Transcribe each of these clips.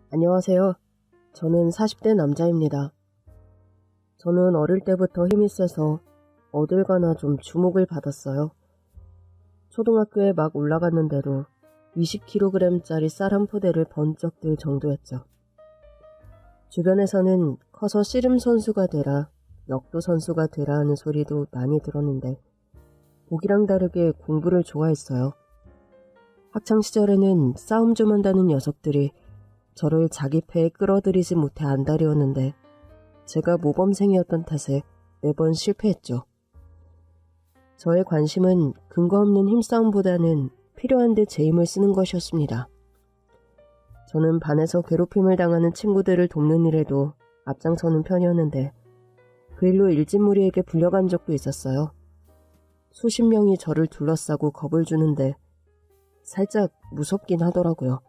안녕하세요. 저는 40대 남자입니다. 저는 어릴 때부터 힘이 세서 어딜 가나 좀 주목을 받았어요. 초등학교에 막 올라갔는데도 20kg짜리 쌀 한 포대를 번쩍 들 정도였죠. 주변에서는 커서 씨름 선수가 되라, 역도 선수가 되라 하는 소리도 많이 들었는데 보기랑 다르게 공부를 좋아했어요. 학창시절에는 싸움 좀 한다는 녀석들이 저를 자기 패에 끌어들이지 못해 안달이었는데 제가 모범생이었던 탓에 매번 실패했죠. 저의 관심은 근거 없는 힘싸움보다는 필요한데 제 힘을 쓰는 것이었습니다. 저는 반에서 괴롭힘을 당하는 친구들을 돕는 일에도 앞장서는 편이었는데 그 일로 일진무리에게 불려간 적도 있었어요. 수십 명이 저를 둘러싸고 겁을 주는데 살짝 무섭긴 하더라고요.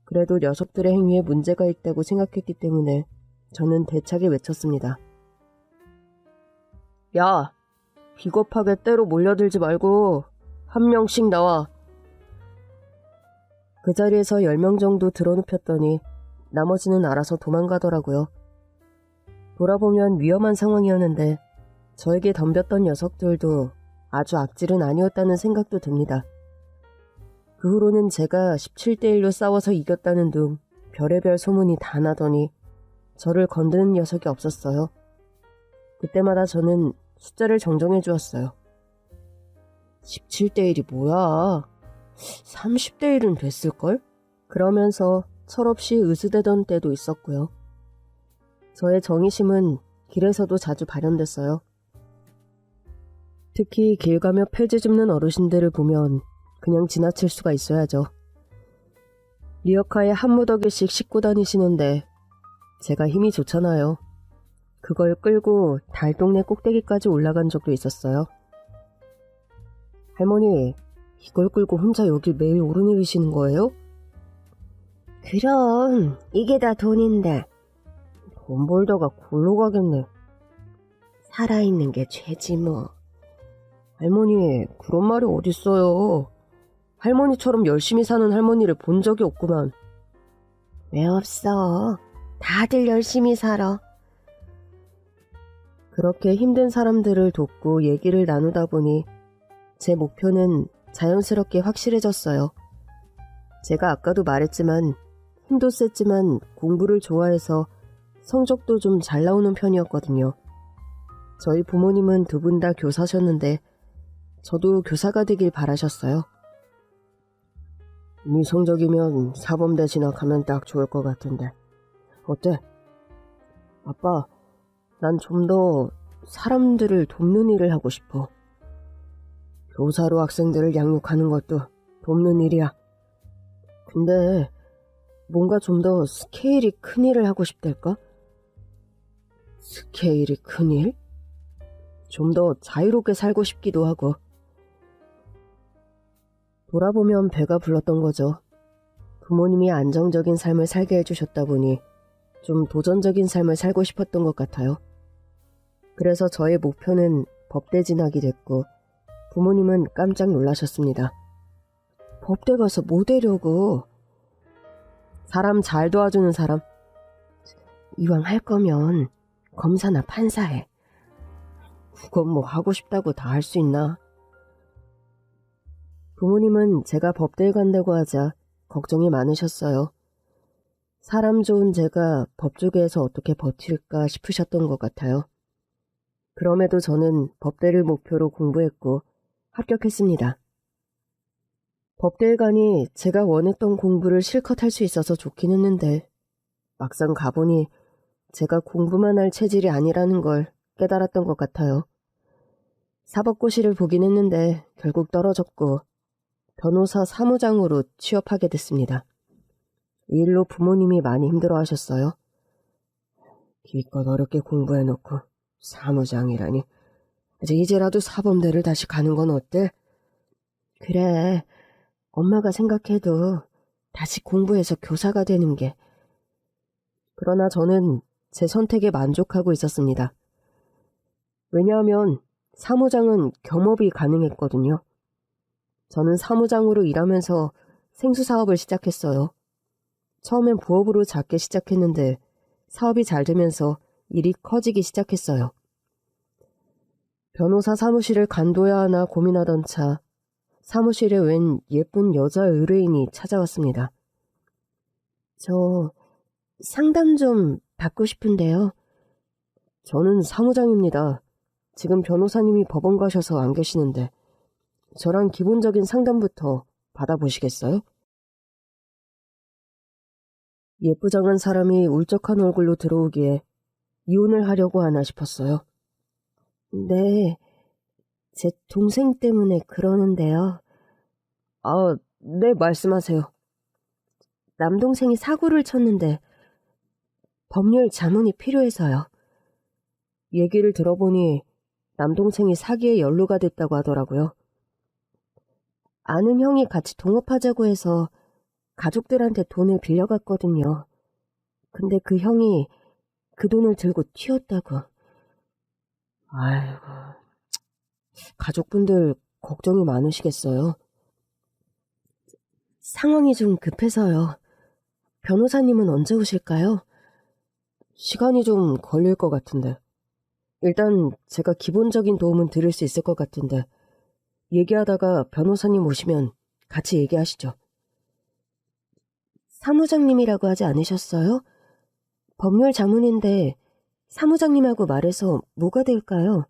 그래도 녀석들의 행위에 문제가 있다고 생각했기 때문에 저는 대차게 외쳤습니다. 야, 비겁하게 때로 몰려들지 말고 한 명씩 나와. 그 자리에서 10명 정도 들어눕혔더니 나머지는 알아서 도망가더라고요. 돌아보면 위험한 상황이었는데 저에게 덤볐던 녀석들도 아주 악질은 아니었다는 생각도 듭니다. 그 후로는 제가 17대1로 싸워서 이겼다는 둥 별의별 소문이 다 나더니 저를 건드는 녀석이 없었어요. 그때마다 저는 숫자를 정정해 주었어요. 17대1이 뭐야? 30대1은 됐을걸? 그러면서 철없이 으스대던 때도 있었고요. 저의 정의심은 길에서도 자주 발현됐어요. 특히 길 가며 폐지 줍는 어르신들을 보면 그냥 지나칠 수가 있어야죠. 리어카에 한 무더기씩 싣고 다니시는데 제가 힘이 좋잖아요. 그걸 끌고 달동네 꼭대기까지 올라간 적도 있었어요. 할머니, 이걸 끌고 혼자 여길 매일 오르내리시는 거예요? 그럼 이게 다 돈인데 돈 벌다가 골로 가겠네. 살아있는 게 죄지 뭐. 할머니, 그런 말이 어딨어요. 할머니처럼 열심히 사는 할머니를 본 적이 없구만. 왜 없어? 다들 열심히 살아. 그렇게 힘든 사람들을 돕고 얘기를 나누다 보니 제 목표는 자연스럽게 확실해졌어요. 제가 아까도 말했지만 힘도 셌지만 공부를 좋아해서 성적도 좀 잘 나오는 편이었거든요. 저희 부모님은 두 분 다 교사셨는데 저도 교사가 되길 바라셨어요. 네 성적이면 사범대 진학하면 딱 좋을 것 같은데 어때? 아빠, 난 좀 더 사람들을 돕는 일을 하고 싶어. 교사로 학생들을 양육하는 것도 돕는 일이야. 근데 뭔가 좀 더 스케일이 큰 일을 하고 싶달까? 스케일이 큰 일? 좀 더 자유롭게 살고 싶기도 하고. 돌아보면 배가 불렀던 거죠. 부모님이 안정적인 삶을 살게 해주셨다 보니 좀 도전적인 삶을 살고 싶었던 것 같아요. 그래서 저의 목표는 법대 진학이 됐고 부모님은 깜짝 놀라셨습니다. 법대 가서 뭐 되려고? 사람 잘 도와주는 사람. 이왕 할 거면 검사나 판사해. 그건 뭐 하고 싶다고 다 할 수 있나? 부모님은 제가 법대에 간다고 하자 걱정이 많으셨어요. 사람 좋은 제가 법조계에서 어떻게 버틸까 싶으셨던 것 같아요. 그럼에도 저는 법대를 목표로 공부했고 합격했습니다. 법대에 가니 제가 원했던 공부를 실컷 할 수 있어서 좋긴 했는데 막상 가보니 제가 공부만 할 체질이 아니라는 걸 깨달았던 것 같아요. 사법고시를 보긴 했는데 결국 떨어졌고 변호사 사무장으로 취업하게 됐습니다. 이 일로 부모님이 많이 힘들어하셨어요. 기껏 어렵게 공부해놓고 사무장이라니. 이제라도 사범대를 다시 가는 건 어때? 그래, 엄마가 생각해도 다시 공부해서 교사가 되는 게. 그러나 저는 제 선택에 만족하고 있었습니다. 왜냐하면 사무장은 겸업이 가능했거든요. 저는 사무장으로 일하면서 생수사업을 시작했어요. 처음엔 부업으로 작게 시작했는데 사업이 잘 되면서 일이 커지기 시작했어요. 변호사 사무실을 간둬야 하나 고민하던 차 사무실에 웬 예쁜 여자 의뢰인이 찾아왔습니다. 저 상담 좀 받고 싶은데요. 저는 사무장입니다. 지금 변호사님이 법원 가셔서 안 계시는데 저랑 기본적인 상담부터 받아보시겠어요? 예쁘장한 사람이 울적한 얼굴로 들어오기에 이혼을 하려고 하나 싶었어요. 네, 제 동생 때문에 그러는데요. 아, 네, 말씀하세요. 남동생이 사고를 쳤는데 법률 자문이 필요해서요. 얘기를 들어보니 남동생이 사기에 연루가 됐다고 하더라고요. 아는 형이 같이 동업하자고 해서 가족들한테 돈을 빌려갔거든요. 근데 그 형이 그 돈을 들고 튀었다고. 아이고, 가족분들 걱정이 많으시겠어요? 상황이 좀 급해서요. 변호사님은 언제 오실까요? 시간이 좀 걸릴 것 같은데. 일단 제가 기본적인 도움은 드릴 수 있을 것 같은데 얘기하다가 변호사님 오시면 같이 얘기하시죠. 사무장님이라고 하지 않으셨어요? 법률 자문인데 사무장님하고 말해서 뭐가 될까요?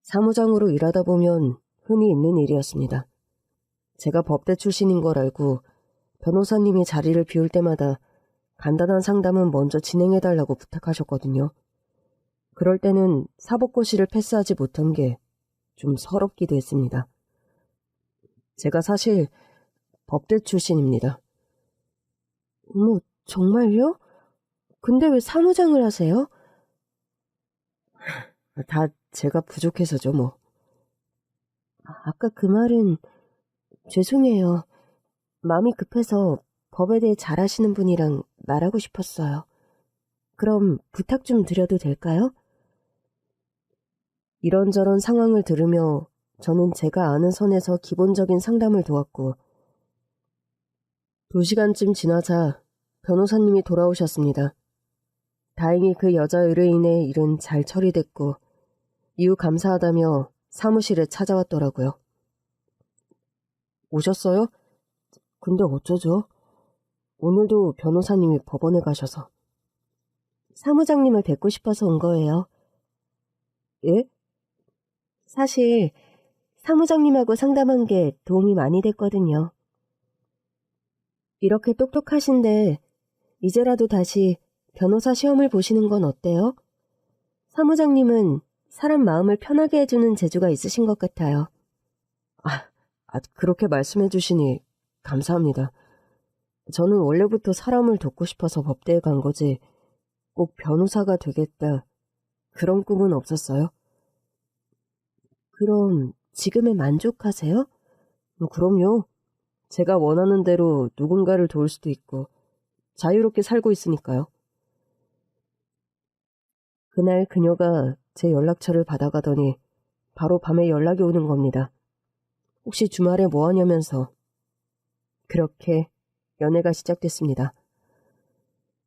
사무장으로 일하다 보면 흔히 있는 일이었습니다. 제가 법대 출신인 걸 알고 변호사님이 자리를 비울 때마다 간단한 상담은 먼저 진행해달라고 부탁하셨거든요. 그럴 때는 사법고시를 패스하지 못한 게 좀 서럽기도 했습니다. 제가 사실 법대 출신입니다. 뭐, 정말요? 근데 왜 사무장을 하세요? 다 제가 부족해서죠, 뭐. 아까 그 말은 죄송해요. 마음이 급해서 법에 대해 잘 아시는 분이랑 말하고 싶었어요. 그럼 부탁 좀 드려도 될까요? 이런저런 상황을 들으며 저는 제가 아는 선에서 기본적인 상담을 도왔고 2시간쯤 지나자 변호사님이 돌아오셨습니다. 다행히 그 여자 의뢰인의 일은 잘 처리됐고 이후 감사하다며 사무실에 찾아왔더라고요. 오셨어요? 근데 어쩌죠? 오늘도 변호사님이 법원에 가셔서. 사무장님을 뵙고 싶어서 온 거예요. 예? 사실 사무장님하고 상담한 게 도움이 많이 됐거든요. 이렇게 똑똑하신데 이제라도 다시 변호사 시험을 보시는 건 어때요? 사무장님은 사람 마음을 편하게 해주는 재주가 있으신 것 같아요. 그렇게 말씀해 주시니 감사합니다. 저는 원래부터 사람을 돕고 싶어서 법대에 간 거지 꼭 변호사가 되겠다 그런 꿈은 없었어요. 그럼 지금에 만족하세요? 그럼요. 제가 원하는 대로 누군가를 도울 수도 있고 자유롭게 살고 있으니까요. 그날 그녀가 제 연락처를 받아가더니 바로 밤에 연락이 오는 겁니다. 혹시 주말에 뭐 하냐면서. 그렇게 연애가 시작됐습니다.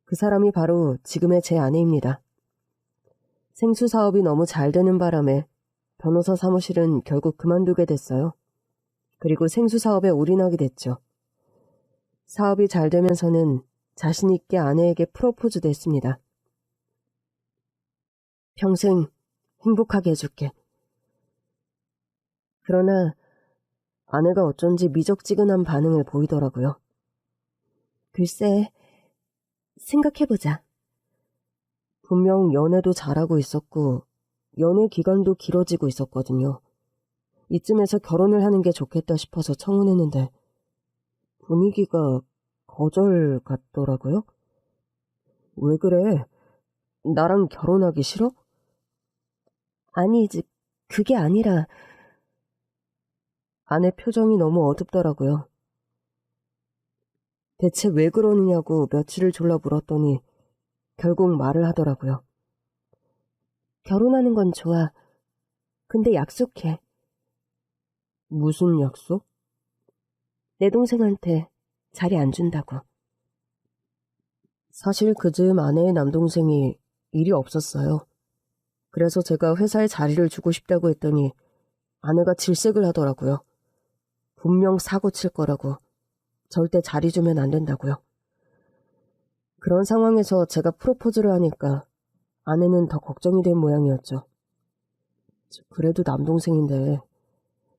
그 사람이 바로 지금의 제 아내입니다. 생수 사업이 너무 잘 되는 바람에 변호사 사무실은 결국 그만두게 됐어요. 그리고 생수 사업에 올인하게 됐죠. 사업이 잘 되면서는 자신 있게 아내에게 프로포즈도 했습니다. 평생 행복하게 해줄게. 그러나 아내가 어쩐지 미적지근한 반응을 보이더라고요. 글쎄, 생각해보자. 분명 연애도 잘하고 있었고 연애 기간도 길어지고 있었거든요. 이쯤에서 결혼을 하는 게 좋겠다 싶어서 청혼했는데 분위기가 거절 같더라고요. 왜 그래? 나랑 결혼하기 싫어? 아니, 그게 아니라 아내 표정이 너무 어둡더라고요. 대체 왜 그러느냐고 며칠을 졸라 물었더니 결국 말을 하더라고요. 결혼하는 건 좋아. 근데 약속해. 무슨 약속? 내 동생한테 자리 안 준다고. 사실 그즈음 아내의 남동생이 일이 없었어요. 그래서 제가 회사에 자리를 주고 싶다고 했더니 아내가 질색을 하더라고요. 분명 사고 칠 거라고. 절대 자리 주면 안 된다고요. 그런 상황에서 제가 프로포즈를 하니까 아내는 더 걱정이 된 모양이었죠. 그래도 남동생인데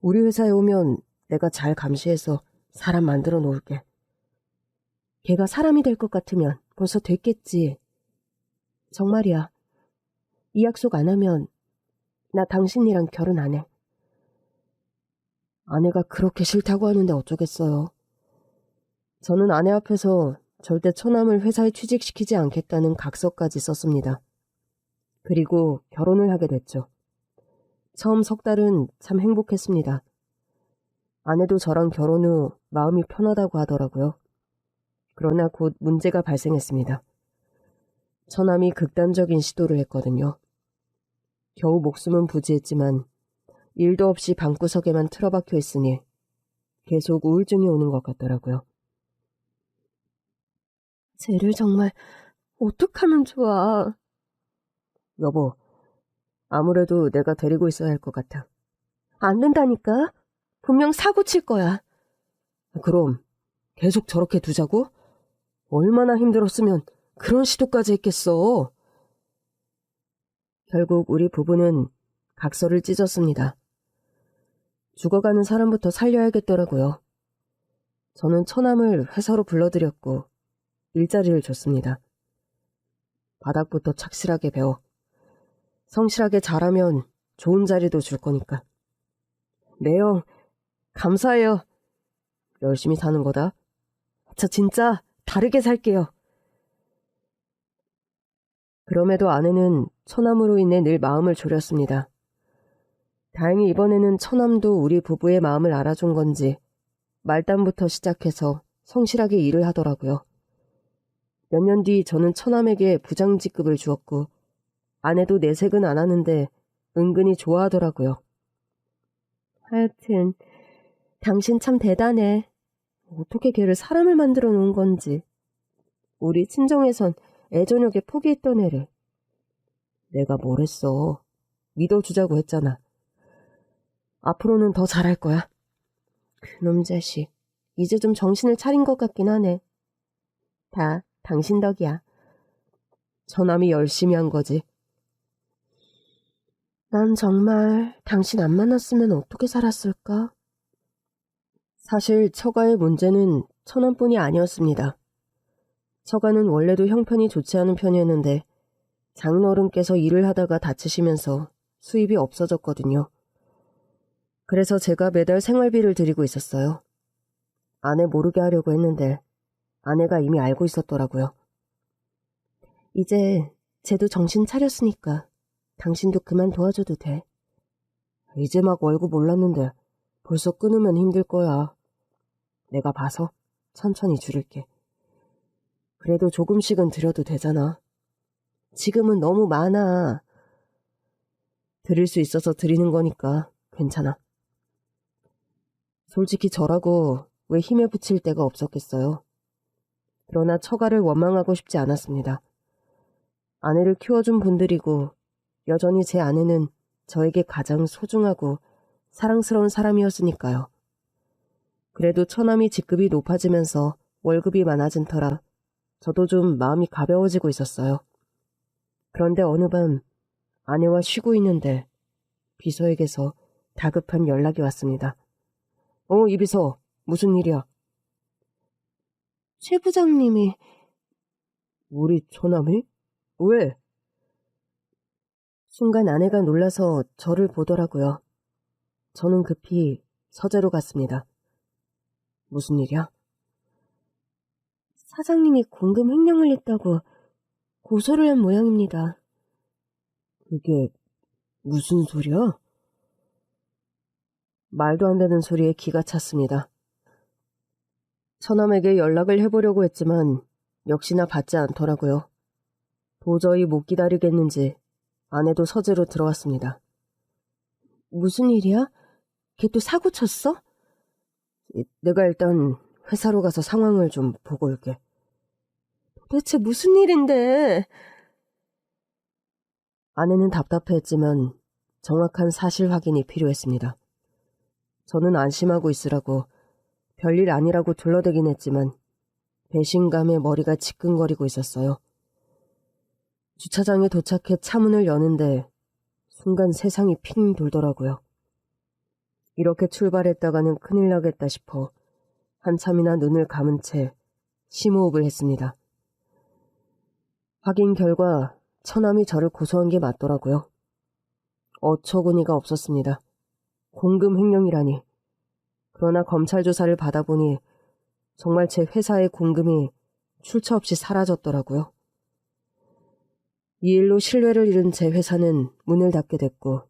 우리 회사에 오면 내가 잘 감시해서 사람 만들어 놓을게. 걔가 사람이 될 것 같으면 벌써 됐겠지. 정말이야. 이 약속 안 하면 나 당신이랑 결혼 안 해. 아내가 그렇게 싫다고 하는데 어쩌겠어요. 저는 아내 앞에서 절대 처남을 회사에 취직시키지 않겠다는 각서까지 썼습니다. 그리고 결혼을 하게 됐죠. 처음 석 달은 참 행복했습니다. 아내도 저랑 결혼 후 마음이 편하다고 하더라고요. 그러나 곧 문제가 발생했습니다. 처남이 극단적인 시도를 했거든요. 겨우 목숨은 부지했지만 일도 없이 방구석에만 틀어박혀 있으니 계속 우울증이 오는 것 같더라고요. 쟤를 정말 어떡하면 좋아. 여보, 아무래도 내가 데리고 있어야 할 것 같아. 안 된다니까. 분명 사고 칠 거야. 그럼 계속 저렇게 두자고? 얼마나 힘들었으면 그런 시도까지 했겠어. 결국 우리 부부는 각서를 찢었습니다. 죽어가는 사람부터 살려야겠더라고요. 저는 처남을 회사로 불러들였고 일자리를 줬습니다. 바닥부터 착실하게 배워. 성실하게 잘하면 좋은 자리도 줄 거니까. 네 형, 감사해요. 열심히 사는 거다. 저 진짜 다르게 살게요. 그럼에도 아내는 처남으로 인해 늘 마음을 졸였습니다. 다행히 이번에는 처남도 우리 부부의 마음을 알아준 건지 말단부터 시작해서 성실하게 일을 하더라고요. 몇 년 뒤 저는 처남에게 부장직급을 주었고 아내도 내색은 안 하는데 은근히 좋아하더라고요. 하여튼 당신 참 대단해. 어떻게 걔를 사람을 만들어 놓은 건지. 우리 친정에선 애저녁에 포기했던 애를. 내가 뭘 했어. 믿어주자고 했잖아. 앞으로는 더 잘할 거야. 그놈 자식. 이제 좀 정신을 차린 것 같긴 하네. 다 당신 덕이야. 처남이 열심히 한 거지. 난 정말 당신 안 만났으면 어떻게 살았을까? 사실 처가의 문제는 처남뿐이 아니었습니다. 처가는 원래도 형편이 좋지 않은 편이었는데 장인어른께서 일을 하다가 다치시면서 수입이 없어졌거든요. 그래서 제가 매달 생활비를 드리고 있었어요. 아내 모르게 하려고 했는데 아내가 이미 알고 있었더라고요. 이제 쟤도 정신 차렸으니까 당신도 그만 도와줘도 돼. 이제 막 얼고 몰랐는데 벌써 끊으면 힘들 거야. 내가 봐서 천천히 줄일게. 그래도 조금씩은 드려도 되잖아. 지금은 너무 많아. 드릴 수 있어서 드리는 거니까 괜찮아. 솔직히 저라고 왜 힘에 부칠 데가 없었겠어요. 그러나 처가를 원망하고 싶지 않았습니다. 아내를 키워준 분들이고 여전히 제 아내는 저에게 가장 소중하고 사랑스러운 사람이었으니까요. 그래도 처남이 직급이 높아지면서 월급이 많아진 터라 저도 좀 마음이 가벼워지고 있었어요. 그런데 어느 밤 아내와 쉬고 있는데 비서에게서 다급한 연락이 왔습니다. 이 비서, 무슨 일이야? 최 부장님이. 우리 처남이? 왜? 순간 아내가 놀라서 저를 보더라고요. 저는 급히 서재로 갔습니다. 무슨 일이야? 사장님이 공금 횡령을 했다고 고소를 한 모양입니다. 그게 무슨 소리야? 말도 안 되는 소리에 기가 찼습니다. 처남에게 연락을 해보려고 했지만 역시나 받지 않더라고요. 도저히 못 기다리겠는지 아내도 서재로 들어왔습니다. 무슨 일이야? 걔 또 사고 쳤어? 내가 일단 회사로 가서 상황을 좀 보고 올게. 도대체 무슨 일인데? 아내는 답답해했지만 정확한 사실 확인이 필요했습니다. 저는 안심하고 있으라고 별일 아니라고 둘러대긴 했지만 배신감에 머리가 지끈거리고 있었어요. 주차장에 도착해 차문을 여는데 순간 세상이 핑 돌더라고요. 이렇게 출발했다가는 큰일 나겠다 싶어 한참이나 눈을 감은 채 심호흡을 했습니다. 확인 결과 처남이 저를 고소한 게 맞더라고요. 어처구니가 없었습니다. 공금 횡령이라니. 그러나 검찰 조사를 받아보니 정말 제 회사의 공금이 출처 없이 사라졌더라고요. 이 일로 신뢰를 잃은 제 회사는 문을 닫게 됐고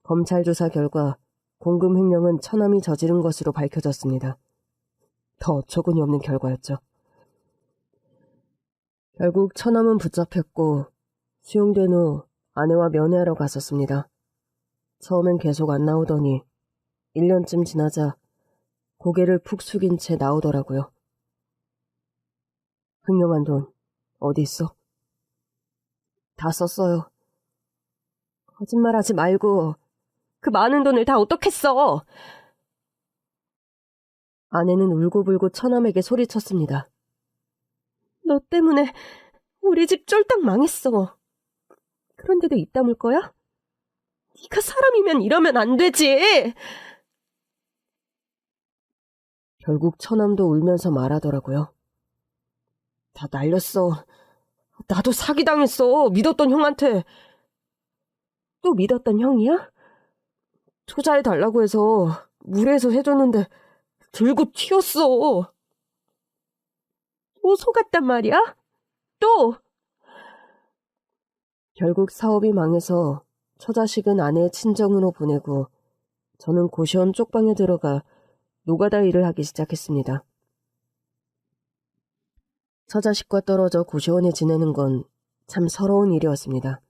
검찰 조사 결과 공금 횡령은 처남이 저지른 것으로 밝혀졌습니다. 더 어처구니 없는 결과였죠. 결국 처남은 붙잡혔고 수용된 후 아내와 면회하러 갔었습니다. 처음엔 계속 안 나오더니 1년쯤 지나자 고개를 푹 숙인 채 나오더라고요. 횡령한 돈 어디 있어? 다 썼어요. 거짓말하지 말고 그 많은 돈을 다 어떻게 써? 아내는 울고불고 처남에게 소리쳤습니다. 너 때문에 우리 집 쫄딱 망했어. 그런데도 입 다물 거야? 네가 사람이면 이러면 안 되지. 결국 처남도 울면서 말하더라고요. 다 날렸어. 나도 사기당했어. 믿었던 형한테. 또 믿었던 형이야? 투자해달라고 해서 무리해서 해줬는데 들고 튀었어. 또 속았단 말이야? 또! 결국 사업이 망해서 처자식은 아내의 친정으로 보내고 저는 고시원 쪽방에 들어가 노가다 일을 하기 시작했습니다. 처자식과 떨어져 고시원에 지내는 건 참 서러운 일이었습니다.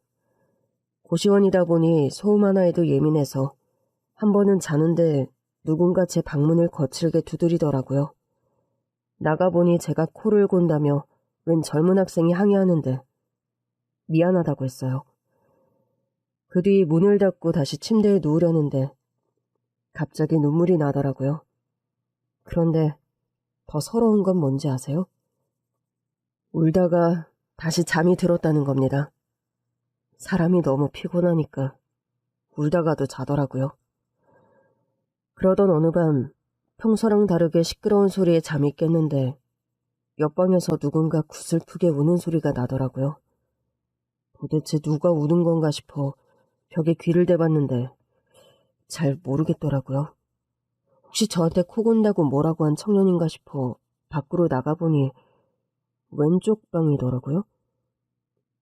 고시원이다 보니 소음 하나에도 예민해서 한 번은 자는데 누군가 제 방문을 거칠게 두드리더라고요. 나가보니 제가 코를 곤다며 웬 젊은 학생이 항의하는데 미안하다고 했어요. 그 뒤 문을 닫고 다시 침대에 누우려는데 갑자기 눈물이 나더라고요. 그런데 더 서러운 건 뭔지 아세요? 울다가 다시 잠이 들었다는 겁니다. 사람이 너무 피곤하니까 울다가도 자더라고요. 그러던 어느 밤 평소랑 다르게 시끄러운 소리에 잠이 깼는데 옆방에서 누군가 구슬프게 우는 소리가 나더라고요. 도대체 누가 우는 건가 싶어 벽에 귀를 대봤는데 잘 모르겠더라고요. 혹시 저한테 코 곤다고 뭐라고 한 청년인가 싶어 밖으로 나가보니 왼쪽 방이더라고요.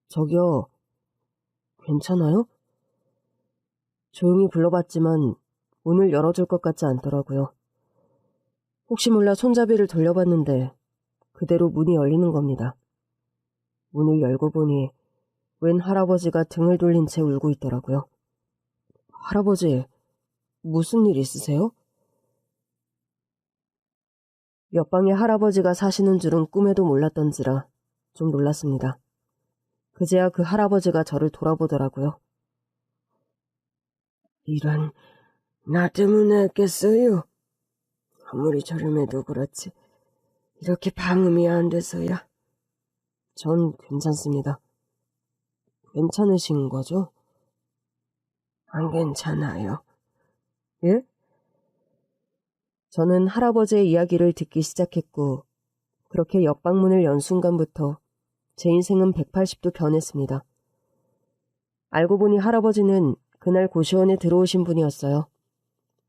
저기요, 괜찮아요? 조용히 불러봤지만 문을 열어줄 것 같지 않더라고요. 혹시 몰라 손잡이를 돌려봤는데 그대로 문이 열리는 겁니다. 문을 열고 보니 웬 할아버지가 등을 돌린 채 울고 있더라고요. 할아버지, 무슨 일 있으세요? 옆방에 할아버지가 사시는 줄은 꿈에도 몰랐던지라 좀 놀랐습니다. 그제야 그 할아버지가 저를 돌아보더라고요. 이런, 나 때문에 했겠어요? 아무리 저렴해도 그렇지. 이렇게 방음이 안 돼서야. 전 괜찮습니다. 괜찮으신 거죠? 안 괜찮아요. 예? 저는 할아버지의 이야기를 듣기 시작했고 그렇게 옆방문을 연 순간부터 제 인생은 180도 변했습니다. 알고 보니 할아버지는 그날 고시원에 들어오신 분이었어요.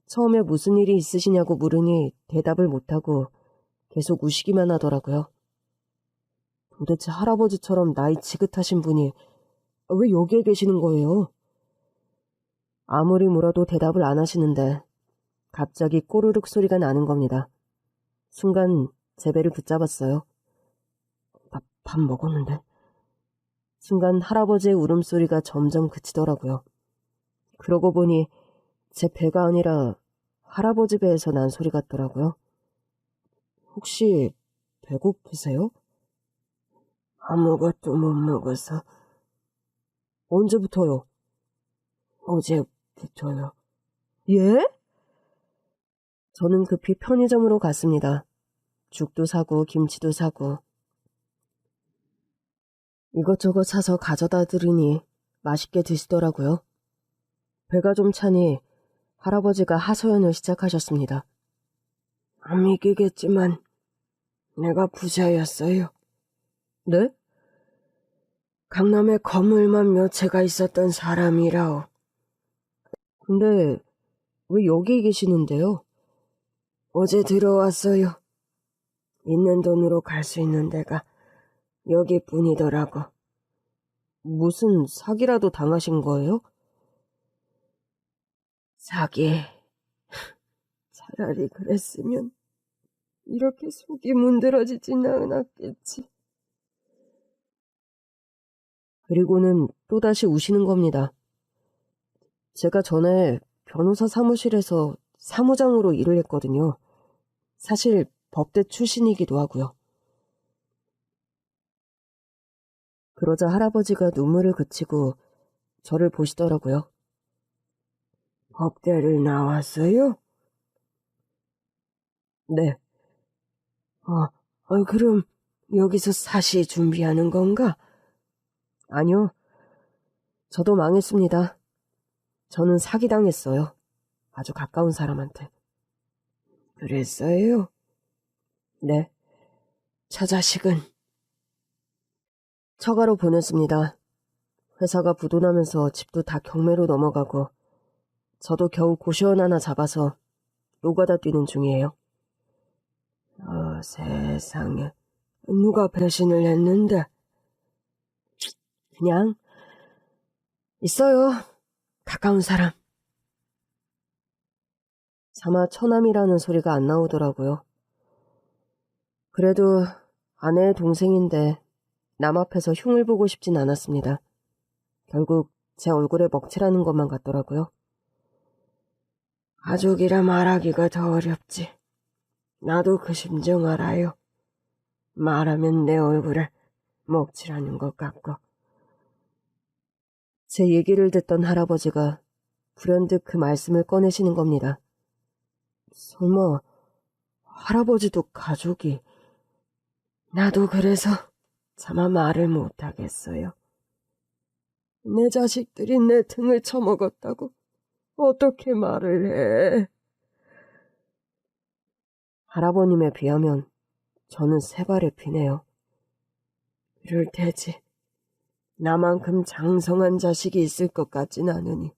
처음에 무슨 일이 있으시냐고 물으니 대답을 못하고 계속 우시기만 하더라고요. 도대체 할아버지처럼 나이 지긋하신 분이 왜 여기에 계시는 거예요? 아무리 물어도 대답을 안 하시는데 갑자기 꼬르륵 소리가 나는 겁니다. 순간 제 배를 붙잡았어요. 밥 먹었는데. 순간 할아버지의 울음소리가 점점 그치더라고요. 그러고 보니 제 배가 아니라 할아버지 배에서 난 소리 같더라고요. 혹시 배고프세요? 아무것도 못 먹어서. 언제부터요? 어제부터요. 예? 저는 급히 편의점으로 갔습니다. 죽도 사고 김치도 사고 이것저것 사서 가져다 드리니 맛있게 드시더라고요. 배가 좀 차니 할아버지가 하소연을 시작하셨습니다. 안 믿기겠지만 내가 부자였어요. 네? 강남에 건물만 몇 채가 있었던 사람이라오. 근데 왜 여기 계시는데요? 어제 들어왔어요. 있는 돈으로 갈 수 있는 데가 여기뿐이더라고. 무슨 사기라도 당하신 거예요? 사기. 차라리 그랬으면 이렇게 속이 문드러지진 않았겠지. 그리고는 또다시 우시는 겁니다. 제가 전에 변호사 사무실에서 사무장으로 일을 했거든요. 사실 법대 출신이기도 하고요. 그러자 할아버지가 눈물을 그치고 저를 보시더라고요. 법대를 나왔어요? 네, 그럼 여기서 사시 준비하는 건가? 아니요. 저도 망했습니다. 저는 사기당했어요. 아주 가까운 사람한테. 그랬어요? 네, 저 자식은 처가로 보냈습니다. 회사가 부도나면서 집도 다 경매로 넘어가고 저도 겨우 고시원 하나 잡아서 노가다 뛰는 중이에요. 세상에. 누가 배신을 했는데? 그냥 있어요. 가까운 사람. 차마 처남이라는 소리가 안 나오더라고요. 그래도 아내의 동생인데 남 앞에서 흉을 보고 싶진 않았습니다. 결국 제 얼굴에 먹칠하는 것만 같더라고요. 가족이라 말하기가 더 어렵지. 나도 그 심정 알아요. 말하면 내 얼굴에 먹칠하는 것 같고. 제 얘기를 듣던 할아버지가 불현듯 그 말씀을 꺼내시는 겁니다. 설마 할아버지도 가족이... 나도 그래서 차마 말을 못하겠어요. 내 자식들이 내 등을 쳐먹었다고 어떻게 말을 해? 할아버님에 비하면 저는 세 발의 피네요. 그럴 테지. 나만큼 장성한 자식이 있을 것 같진 않으니.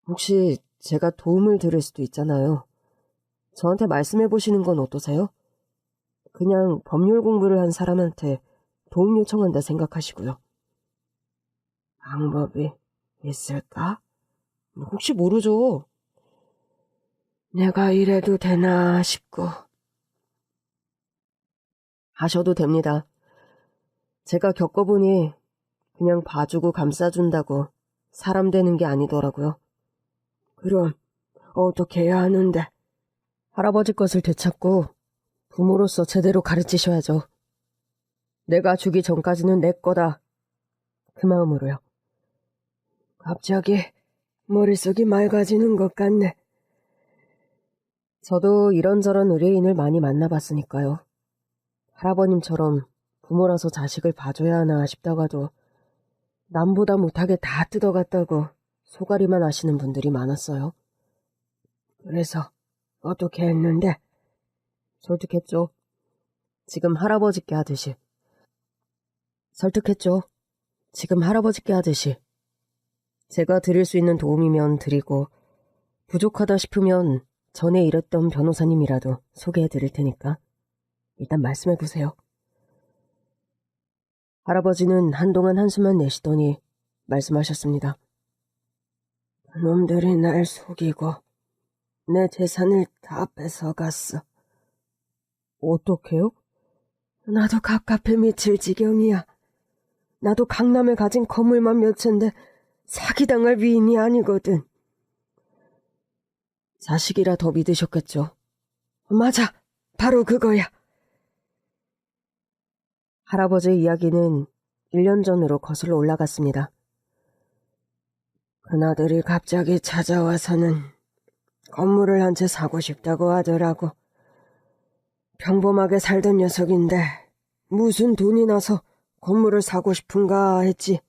혹시 제가 도움을 드릴 수도 있잖아요. 저한테 말씀해 보시는 건 어떠세요? 그냥 법률 공부를 한 사람한테 도움 요청한다 생각하시고요. 방법이 있을까? 혹시 모르죠. 내가 이래도 되나 싶고. 하셔도 됩니다. 제가 겪어보니 그냥 봐주고 감싸준다고 사람 되는 게 아니더라고요. 그럼 어떻게 해야 하는데? 할아버지 것을 되찾고 부모로서 제대로 가르치셔야죠. 내가 주기 전까지는 내 거다. 그 마음으로요. 갑자기 머릿속이 맑아지는 것 같네. 저도 이런저런 의뢰인을 많이 만나봤으니까요. 할아버님처럼 부모라서 자식을 봐줘야 하나 싶다가도 남보다 못하게 다 뜯어갔다고 소가리만 하시는 분들이 많았어요. 그래서 어떻게 했는데? 설득했죠. 지금 할아버지께 하듯이. 설득했죠. 지금 할아버지께 하듯이. 제가 드릴 수 있는 도움이면 드리고 부족하다 싶으면 전에 일했던 변호사님이라도 소개해 드릴 테니까 일단 말씀해 보세요. 할아버지는 한동안 한숨만 내쉬더니 말씀하셨습니다. 그놈들이 날 속이고 내 재산을 다 뺏어갔어. 어떡해요? 나도 갑갑해 미칠 지경이야. 나도 강남에 가진 건물만 몇 채인데 사기당할 위인이 아니거든. 자식이라 더 믿으셨겠죠. 맞아, 바로 그거야. 할아버지의 이야기는 1년 전으로 거슬러 올라갔습니다. 그나들이 갑자기 찾아와서는 건물을 한 채 사고 싶다고 하더라고. 평범하게 살던 녀석인데 무슨 돈이 나서 건물을 사고 싶은가 했지.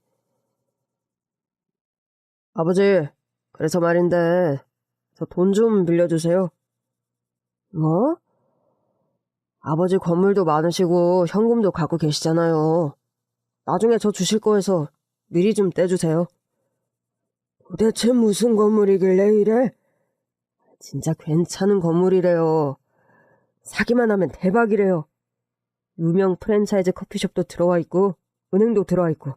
아버지, 그래서 말인데 저 돈 좀 빌려주세요. 뭐? 아버지 건물도 많으시고 현금도 갖고 계시잖아요. 나중에 저 주실 거 해서 미리 좀 떼주세요. 도대체 무슨 건물이길래 이래? 진짜 괜찮은 건물이래요. 사기만 하면 대박이래요. 유명 프랜차이즈 커피숍도 들어와 있고 은행도 들어와 있고.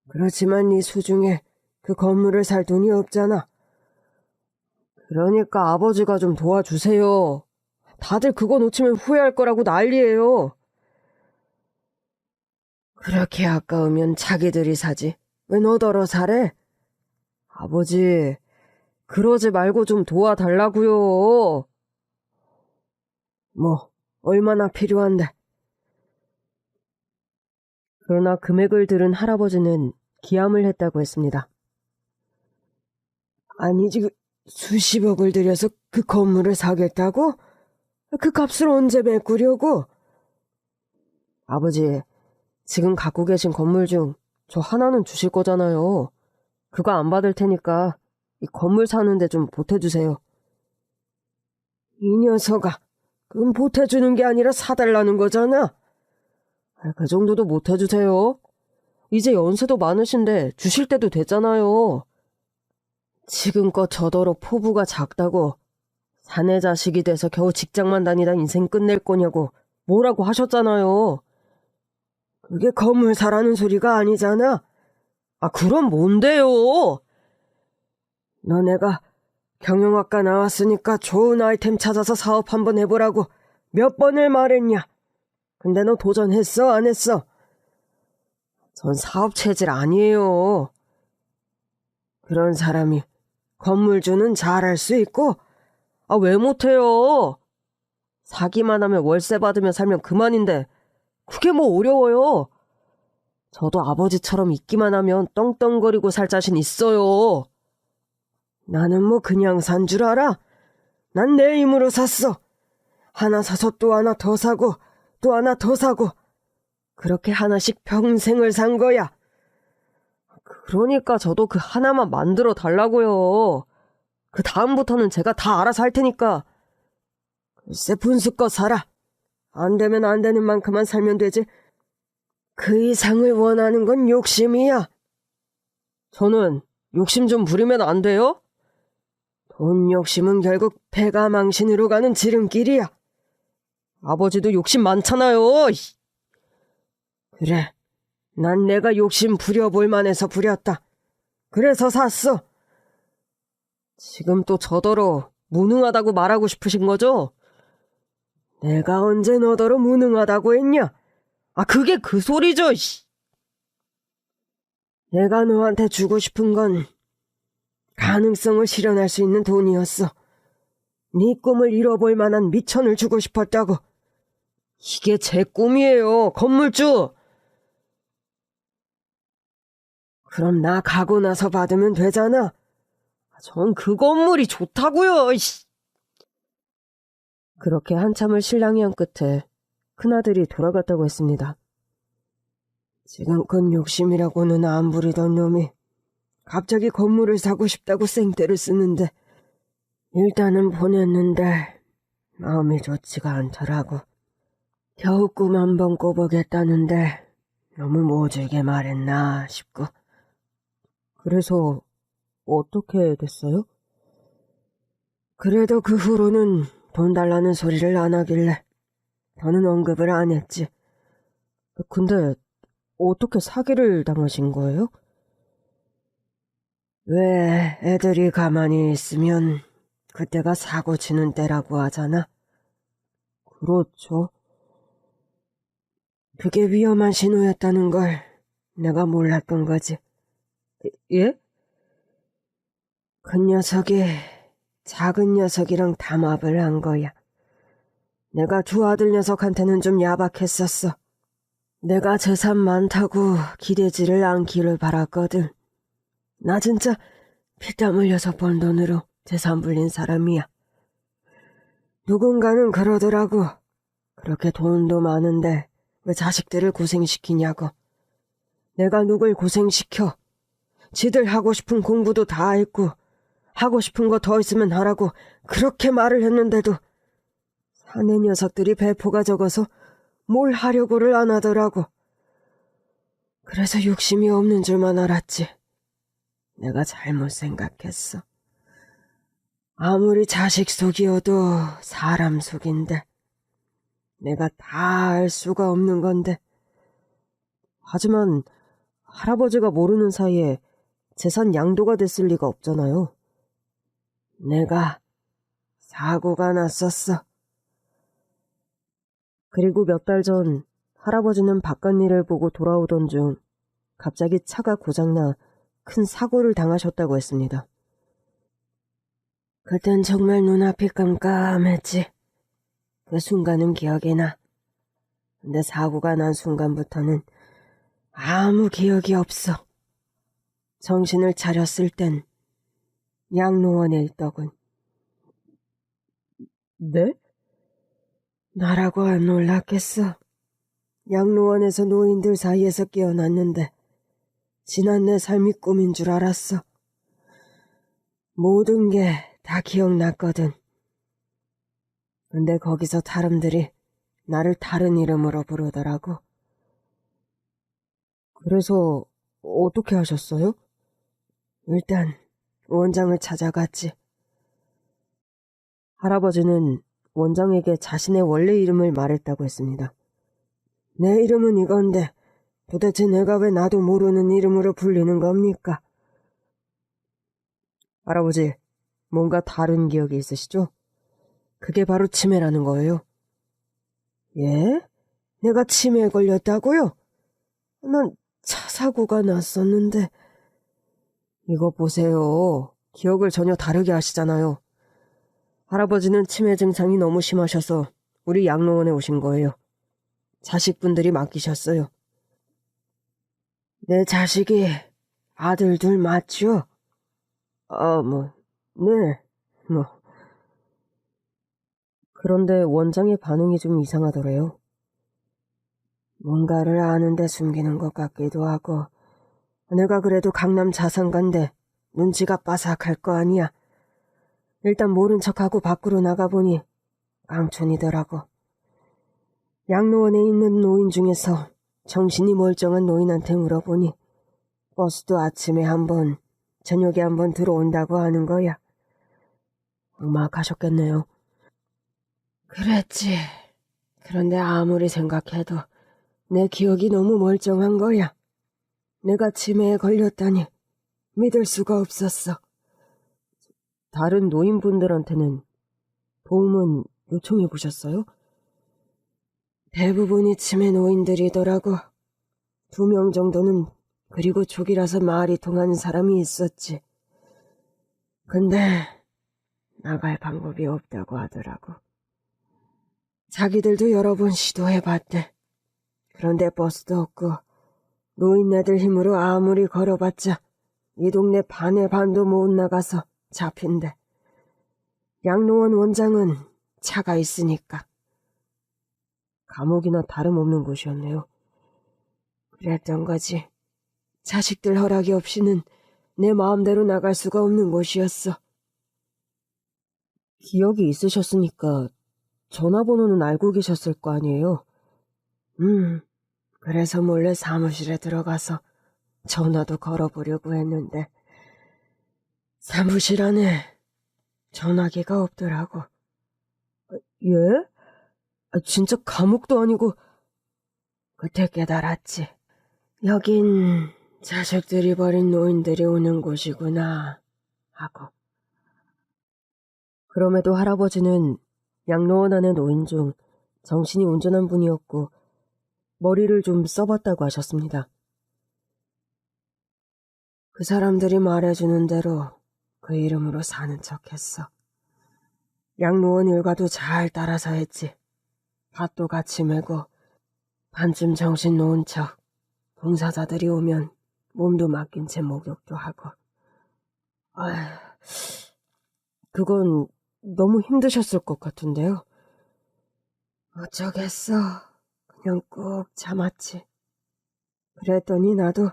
그렇지만 이 수중에 그 건물을 살 돈이 없잖아. 그러니까 아버지가 좀 도와주세요. 다들 그거 놓치면 후회할 거라고 난리예요. 그렇게 아까우면 자기들이 사지. 왜 너더러 사래? 아버지, 그러지 말고 좀 도와달라고요. 뭐, 얼마나 필요한데. 그러나 금액을 들은 할아버지는 기함을 했다고 했습니다. 아니지, 수십억을 들여서 그 건물을 사겠다고? 그 값을 언제 메꾸려고? 아버지, 지금 갖고 계신 건물 중 저 하나는 주실 거잖아요. 그거 안 받을 테니까 이 건물 사는데 좀 보태주세요. 이 녀석아, 그건 보태주는 게 아니라 사달라는 거잖아. 그 정도도 못해주세요. 이제 연세도 많으신데 주실 때도 됐잖아요. 지금껏 저더러 포부가 작다고 사내 자식이 돼서 겨우 직장만 다니다 인생 끝낼 거냐고 뭐라고 하셨잖아요. 그게 건물 사라는 소리가 아니잖아. 아, 그럼 뭔데요? 너네가 경영학과 나왔으니까 좋은 아이템 찾아서 사업 한번 해보라고 몇 번을 말했냐? 근데 너 도전했어, 안 했어? 전 사업 체질 아니에요. 그런 사람이 건물주는 잘할 수 있고, 아, 왜 못해요? 사기만 하면 월세 받으며 살면 그만인데 그게 뭐 어려워요. 저도 아버지처럼 있기만 하면 떵떵거리고 살 자신 있어요. 나는 뭐 그냥 산 줄 알아? 난 내 힘으로 샀어. 하나 사서 또 하나 더 사고 또 하나 더 사고 그렇게 하나씩 평생을 산 거야. 그러니까 저도 그 하나만 만들어 달라고요. 그 다음부터는 제가 다 알아서 할 테니까. 글쎄 분수껏 살아. 안 되면 안 되는 만큼만 살면 되지. 그 이상을 원하는 건 욕심이야. 저는 욕심 좀 부리면 안 돼요? 돈 욕심은 결국 배가 망신으로 가는 지름길이야. 아버지도 욕심 많잖아요. 그래, 난 내가 욕심 부려볼 만해서 부렸다. 그래서 샀어. 지금 또 저더러 무능하다고 말하고 싶으신 거죠? 내가 언제 너더러 무능하다고 했냐? 아, 그게 그 소리죠. 내가 너한테 주고 싶은 건 가능성을 실현할 수 있는 돈이었어. 네 꿈을 이뤄볼 만한 미천을 주고 싶었다고. 이게 제 꿈이에요, 건물주. 그럼 나 가고 나서 받으면 되잖아. 전 그 건물이 좋다고요. 그렇게 한참을 실랑이 한 끝에 큰아들이 돌아갔다고 했습니다. 지금껏 욕심이라고는 안 부리던 놈이 갑자기 건물을 사고 싶다고 생떼를 쓰는데 일단은 보냈는데 마음이 좋지가 않더라고. 겨우 꿈 한 번 꿔보겠다는데 너무 모질게 말했나 싶고. 그래서 어떻게 됐어요? 그래도 그 후로는 돈 달라는 소리를 안 하길래 더는 언급을 안 했지. 근데 어떻게 사기를 당하신 거예요? 왜 애들이 가만히 있으면 그때가 사고 치는 때라고 하잖아. 그렇죠. 그게 위험한 신호였다는 걸 내가 몰랐던 거지. 예? 그 녀석이 작은 녀석이랑 담합을 한 거야. 내가 두 아들 녀석한테는 좀 야박했었어. 내가 재산 많다고 기대지를 않기를 바랐거든. 나 진짜 피땀 흘려서 번 돈으로 재산 불린 사람이야. 누군가는 그러더라고. 그렇게 돈도 많은데 왜 자식들을 고생시키냐고. 내가 누굴 고생시켜. 지들 하고 싶은 공부도 다 했고 하고 싶은 거 더 있으면 하라고 그렇게 말을 했는데도 사내 녀석들이 배포가 적어서 뭘 하려고를 안 하더라고. 그래서 욕심이 없는 줄만 알았지. 내가 잘못 생각했어. 아무리 자식 속이어도 사람 속인데 내가 다 알 수가 없는 건데. 하지만 할아버지가 모르는 사이에 재산 양도가 됐을 리가 없잖아요. 내가 사고가 났었어. 그리고 몇 달 전 할아버지는 바깥 일을 보고 돌아오던 중 갑자기 차가 고장나 큰 사고를 당하셨다고 했습니다. 그땐 정말 눈앞이 깜깜했지. 그 순간은 기억이 나. 근데 사고가 난 순간부터는 아무 기억이 없어. 정신을 차렸을 땐 양로원에 있더군. 네? 나라고 안 놀랐겠어. 양로원에서 노인들 사이에서 깨어났는데 지난 내 삶이 꿈인 줄 알았어. 모든 게 다 기억났거든. 근데 거기서 사람들이 나를 다른 이름으로 부르더라고. 그래서 어떻게 하셨어요? 일단 원장을 찾아갔지. 할아버지는 원장에게 자신의 원래 이름을 말했다고 했습니다. 내 이름은 이건데 도대체 내가 왜 나도 모르는 이름으로 불리는 겁니까? 할아버지, 뭔가 다른 기억이 있으시죠? 그게 바로 치매라는 거예요. 예? 내가 치매에 걸렸다고요? 난 차 사고가 났었는데. 이거 보세요. 기억을 전혀 다르게 하시잖아요. 할아버지는 치매 증상이 너무 심하셔서 우리 양로원에 오신 거예요. 자식분들이 맡기셨어요. 내 자식이 아들 둘 맞죠? 네, 뭐. 그런데 원장의 반응이 좀 이상하더래요. 뭔가를 아는데 숨기는 것 같기도 하고. 내가 그래도 강남 자산가인데 눈치가 빠삭할 거 아니야. 일단 모른 척하고 밖으로 나가보니 깡촌이더라고. 양로원에 있는 노인 중에서 정신이 멀쩡한 노인한테 물어보니 버스도 아침에 한 번, 저녁에 한 번 들어온다고 하는 거야. 음악하셨겠네요. 그랬지. 그런데 아무리 생각해도 내 기억이 너무 멀쩡한 거야. 내가 치매에 걸렸다니 믿을 수가 없었어. 다른 노인분들한테는 도움은 요청해 보셨어요? 대부분이 치매 노인들이더라고. 2명 정도는 그리고 족이라서 말이 통하는 사람이 있었지. 근데 나갈 방법이 없다고 하더라고. 자기들도 여러 번 시도해봤대. 그런데 버스도 없고 노인네들 힘으로 아무리 걸어봤자 이 동네 반의 반도 못 나가서 잡힌대. 양로원 원장은 차가 있으니까. 감옥이나 다름없는 곳이었네요. 그랬던 거지. 자식들 허락이 없이는 내 마음대로 나갈 수가 없는 곳이었어. 기억이 있으셨으니까 전화번호는 알고 계셨을 거 아니에요? 그래서 몰래 사무실에 들어가서 전화도 걸어보려고 했는데 사무실 안에 전화기가 없더라고. 예? 진짜 감옥도 아니고. 그때 깨달았지. 여긴 자식들이 버린 노인들이 오는 곳이구나 하고. 그럼에도 할아버지는 양로원 안의 노인 중 정신이 온전한 분이었고 머리를 좀 써봤다고 하셨습니다. 그 사람들이 말해주는 대로 그 이름으로 사는 척했어. 양로원 일과도 잘 따라서 했지. 밭도 같이 메고 반쯤 정신 놓은 척 봉사자들이 오면 몸도 맡긴 채 목욕도 하고. 아휴, 그건 너무 힘드셨을 것 같은데요. 어쩌겠어. 그냥 꾹 참았지. 그랬더니 나도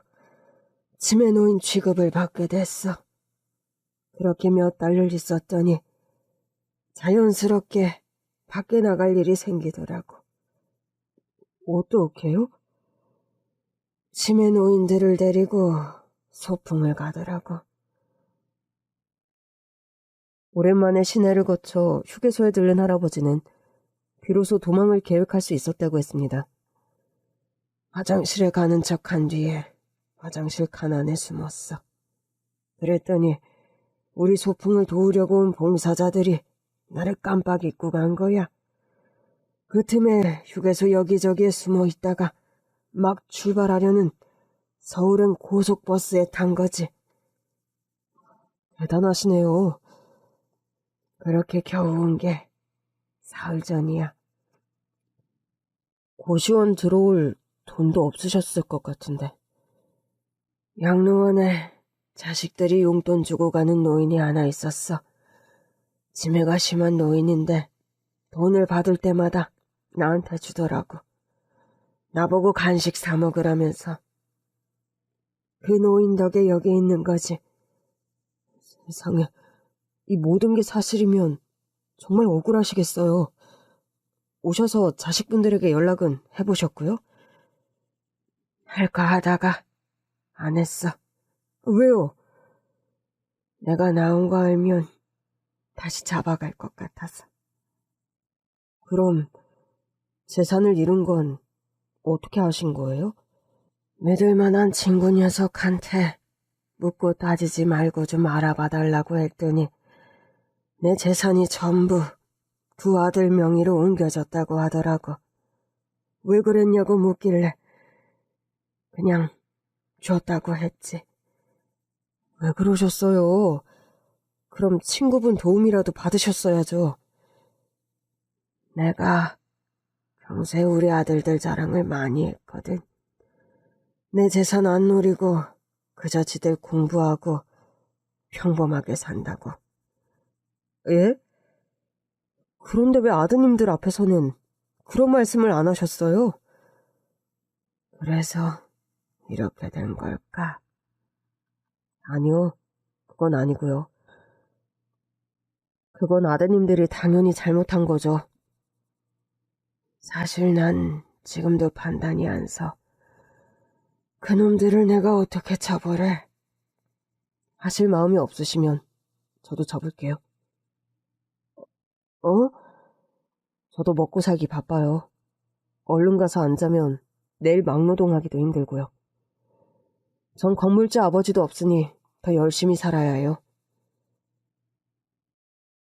치매 노인 취급을 받게 됐어. 그렇게 몇 달을 있었더니 자연스럽게 밖에 나갈 일이 생기더라고. 어떻게요? 치매 노인들을 데리고 소풍을 가더라고. 오랜만에 시내를 거쳐 휴게소에 들른 할아버지는 비로소 도망을 계획할 수 있었다고 했습니다. 화장실에 가는 척한 뒤에 화장실 칸 안에 숨었어. 그랬더니 우리 소풍을 도우려고 온 봉사자들이 나를 깜빡 잊고 간 거야. 그 틈에 휴게소 여기저기에 숨어 있다가 막 출발하려는 서울행 고속버스에 탄 거지. 대단하시네요. 그렇게 겨우 온 게 사흘 전이야. 고시원 들어올 돈도 없으셨을 것 같은데. 양로원에 자식들이 용돈 주고 가는 노인이 하나 있었어. 치매가 심한 노인인데 돈을 받을 때마다 나한테 주더라고. 나보고 간식 사 먹으라면서. 그 노인 덕에 여기 있는 거지. 세상에, 이 모든 게 사실이면 정말 억울하시겠어요. 오셔서 자식분들에게 연락은 해보셨고요? 할까 하다가 안 했어. 왜요? 내가 나온 거 알면 다시 잡아갈 것 같아서. 그럼 재산을 잃은 건 어떻게 아신 거예요? 믿을 만한 친구 녀석한테 묻고 따지지 말고 좀 알아봐 달라고 했더니 내 재산이 전부 두 아들 명의로 옮겨졌다고 하더라고. 왜 그랬냐고 묻길래 그냥 줬다고 했지. 왜 그러셨어요? 그럼 친구분 도움이라도 받으셨어야죠. 내가 평소에 우리 아들들 자랑을 많이 했거든. 내 재산 안 노리고 그저 지들 공부하고 평범하게 산다고. 예? 그런데 왜 아드님들 앞에서는 그런 말씀을 안 하셨어요? 그래서 이렇게 된 걸까? 아니요, 그건 아니고요. 그건 아드님들이 당연히 잘못한 거죠. 사실 난 지금도 판단이 안 서. 그놈들을 내가 어떻게 처벌해? 하실 마음이 없으시면 저도 접을게요. 어? 저도 먹고 살기 바빠요. 얼른 가서 안 자면 내일 막노동하기도 힘들고요. 전 건물주 아버지도 없으니 더 열심히 살아야 해요.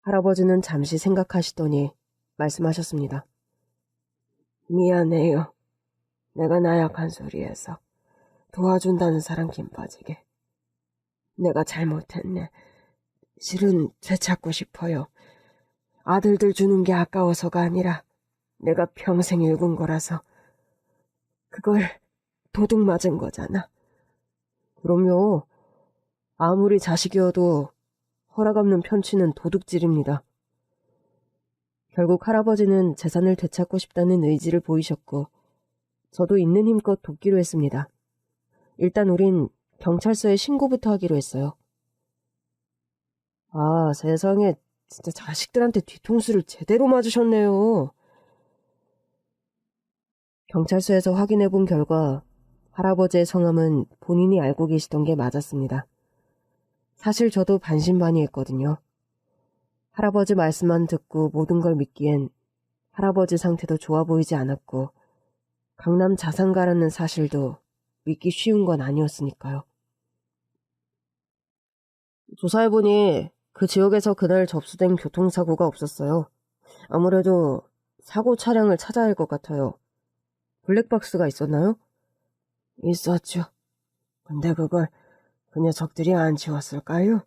할아버지는 잠시 생각하시더니 말씀하셨습니다. 미안해요. 내가 나약한 소리해서 도와준다는 사람 김 빠지게. 내가 잘못했네. 실은 되찾고 싶어요. 아들들 주는 게 아까워서가 아니라 내가 평생 읽은 거라서. 그걸 도둑 맞은 거잖아. 그럼요. 아무리 자식이어도 허락 없는 편취는 도둑질입니다. 결국 할아버지는 재산을 되찾고 싶다는 의지를 보이셨고 저도 있는 힘껏 돕기로 했습니다. 일단 우린 경찰서에 신고부터 하기로 했어요. 아, 세상에 진짜 자식들한테 뒤통수를 제대로 맞으셨네요. 경찰서에서 확인해본 결과 할아버지의 성함은 본인이 알고 계시던 게 맞았습니다. 사실 저도 반신반의했거든요. 할아버지 말씀만 듣고 모든 걸 믿기엔 할아버지 상태도 좋아 보이지 않았고 강남 자산가라는 사실도 믿기 쉬운 건 아니었으니까요. 조사해보니 그 지역에서 그날 접수된 교통사고가 없었어요. 아무래도 사고 차량을 찾아야 할 것 같아요. 블랙박스가 있었나요? 있었죠. 근데 그걸 그 녀석들이 안 치웠을까요?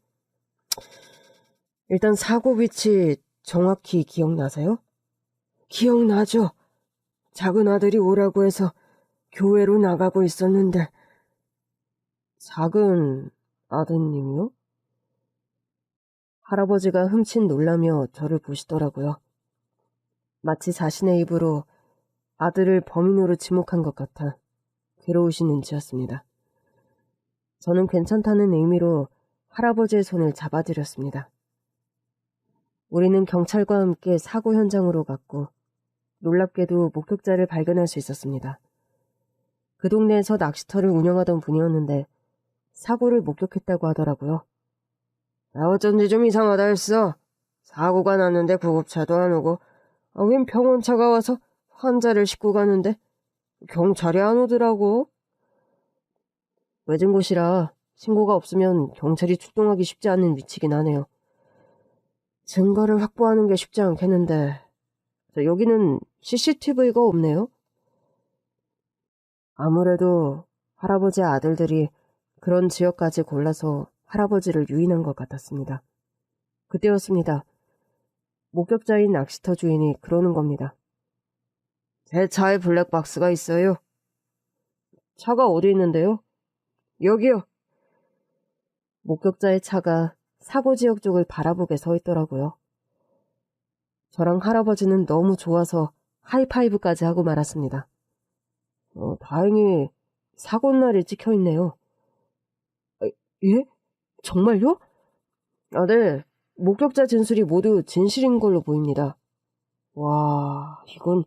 일단 사고 위치 정확히 기억나세요? 기억나죠. 작은 아들이 오라고 해서 교회로 나가고 있었는데. 작은 아드님이요? 할아버지가 흠칫 놀라며 저를 보시더라고요. 마치 자신의 입으로 아들을 범인으로 지목한 것 같아 괴로우신 눈치였습니다. 저는 괜찮다는 의미로 할아버지의 손을 잡아드렸습니다. 우리는 경찰과 함께 사고 현장으로 갔고 놀랍게도 목격자를 발견할 수 있었습니다. 그 동네에서 낚시터를 운영하던 분이었는데 사고를 목격했다고 하더라고요. 어쩐지 좀 이상하다 했어. 사고가 났는데 구급차도 안 오고 웬 병원차가 와서 환자를 싣고 가는데 경찰이 안 오더라고. 외진 곳이라 신고가 없으면 경찰이 출동하기 쉽지 않은 위치긴 하네요. 증거를 확보하는 게 쉽지 않겠는데 여기는 CCTV가 없네요. 아무래도 할아버지의 아들들이 그런 지역까지 골라서 할아버지를 유인한 것 같았습니다. 그때였습니다. 목격자인 낚시터 주인이 그러는 겁니다. 제 차에 블랙박스가 있어요. 차가 어디 있는데요? 여기요. 목격자의 차가 사고 지역 쪽을 바라보게 서 있더라고요. 저랑 할아버지는 너무 좋아서 하이파이브까지 하고 말았습니다. 다행히 사고 날이 찍혀 있네요. 예? 정말요? 네. 목격자 진술이 모두 진실인 걸로 보입니다. 와, 이건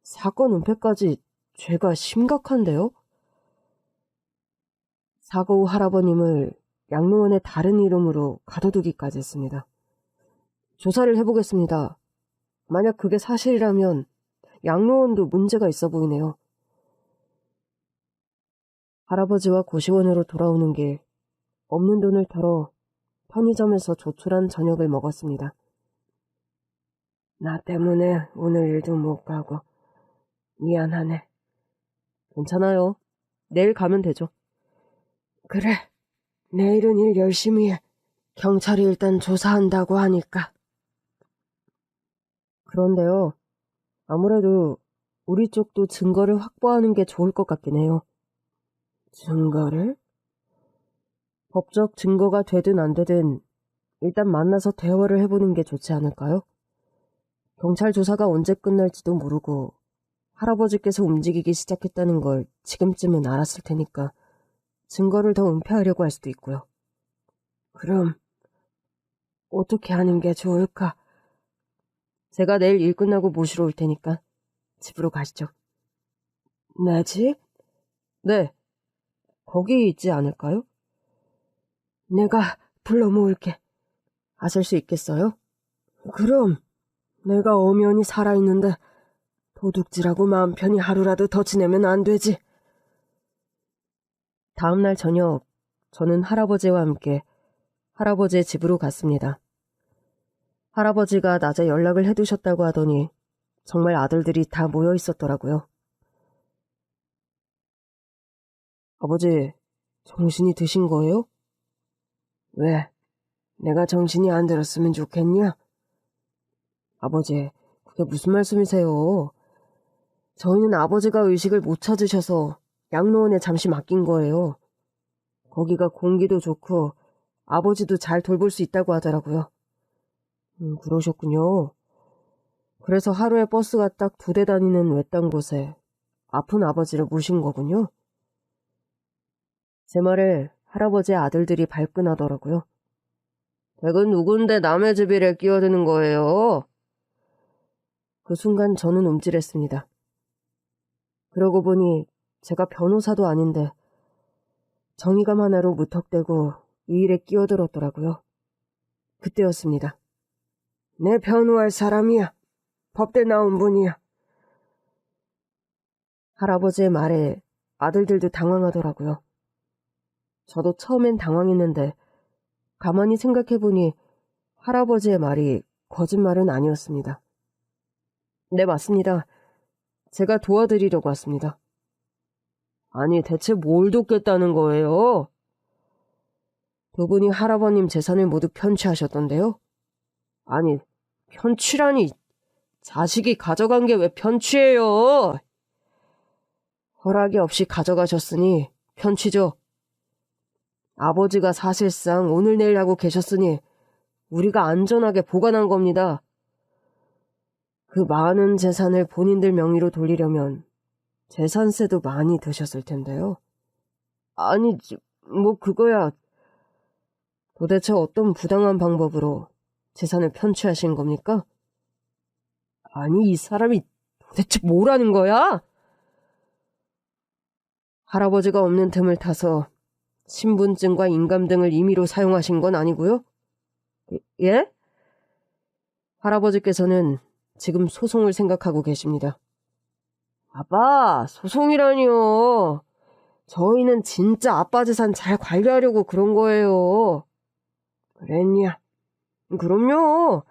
사건 은폐까지 죄가 심각한데요? 사고 후 할아버님을 양로원의 다른 이름으로 가둬두기까지 했습니다. 조사를 해보겠습니다. 만약 그게 사실이라면 양로원도 문제가 있어 보이네요. 할아버지와 고시원으로 돌아오는 길, 없는 돈을 털어 편의점에서 조촐한 저녁을 먹었습니다. 나 때문에 오늘 일도 못 가고 미안하네. 괜찮아요. 내일 가면 되죠. 그래, 내일은 일 열심히 해. 경찰이 일단 조사한다고 하니까. 그런데요, 아무래도 우리 쪽도 증거를 확보하는 게 좋을 것 같긴 해요. 증거를? 법적 증거가 되든 안 되든 일단 만나서 대화를 해보는 게 좋지 않을까요? 경찰 조사가 언제 끝날지도 모르고 할아버지께서 움직이기 시작했다는 걸 지금쯤은 알았을 테니까 증거를 더 은폐하려고 할 수도 있고요. 그럼 어떻게 하는 게 좋을까? 제가 내일 일 끝나고 모시러 올 테니까 집으로 가시죠. 내 집? 네. 거기 있지 않을까요? 내가 불러 모을게. 아실 수 있겠어요? 그럼 내가 엄연히 살아있는데 도둑질하고 마음 편히 하루라도 더 지내면 안 되지. 다음날 저녁 저는 할아버지와 함께 할아버지의 집으로 갔습니다. 할아버지가 낮에 연락을 해두셨다고 하더니 정말 아들들이 다 모여 있었더라고요. 아버지, 정신이 드신 거예요? 왜? 내가 정신이 안 들었으면 좋겠냐? 아버지, 그게 무슨 말씀이세요? 저희는 아버지가 의식을 못 찾으셔서 양로원에 잠시 맡긴 거예요. 거기가 공기도 좋고 아버지도 잘 돌볼 수 있다고 하더라고요. 그러셨군요. 그래서 하루에 버스가 딱 2대 다니는 외딴 곳에 아픈 아버지를 모신 거군요. 제 말에 할아버지의 아들들이 발끈하더라고요. 댁은 누군데 남의 집일에 끼어드는 거예요? 그 순간 저는 움찔했습니다. 그러고 보니 제가 변호사도 아닌데 정의감 하나로 무턱대고 이 일에 끼어들었더라고요. 그때였습니다. 내 변호할 사람이야. 법대 나온 분이야. 할아버지의 말에 아들들도 당황하더라고요. 저도 처음엔 당황했는데 가만히 생각해보니 할아버지의 말이 거짓말은 아니었습니다. 네, 맞습니다. 제가 도와드리려고 왔습니다. 아니, 대체 뭘 돕겠다는 거예요? 두 분이 할아버님 재산을 모두 편취하셨던데요? 아니, 편취라니. 자식이 가져간 게 왜 편취예요? 허락이 없이 가져가셨으니 편취죠. 아버지가 사실상 오늘 내일 하고 계셨으니 우리가 안전하게 보관한 겁니다. 그 많은 재산을 본인들 명의로 돌리려면 재산세도 많이 드셨을 텐데요. 아니, 뭐 그거야. 도대체 어떤 부당한 방법으로 재산을 편취하신 겁니까? 아니, 이 사람이 도대체 뭐라는 거야? 할아버지가 없는 틈을 타서 신분증과 인감 등을 임의로 사용하신 건 아니고요? 예? 할아버지께서는 지금 소송을 생각하고 계십니다. 아빠, 소송이라니요. 저희는 진짜 아빠 재산 잘 관리하려고 그런 거예요. 그랬냐? 그럼요.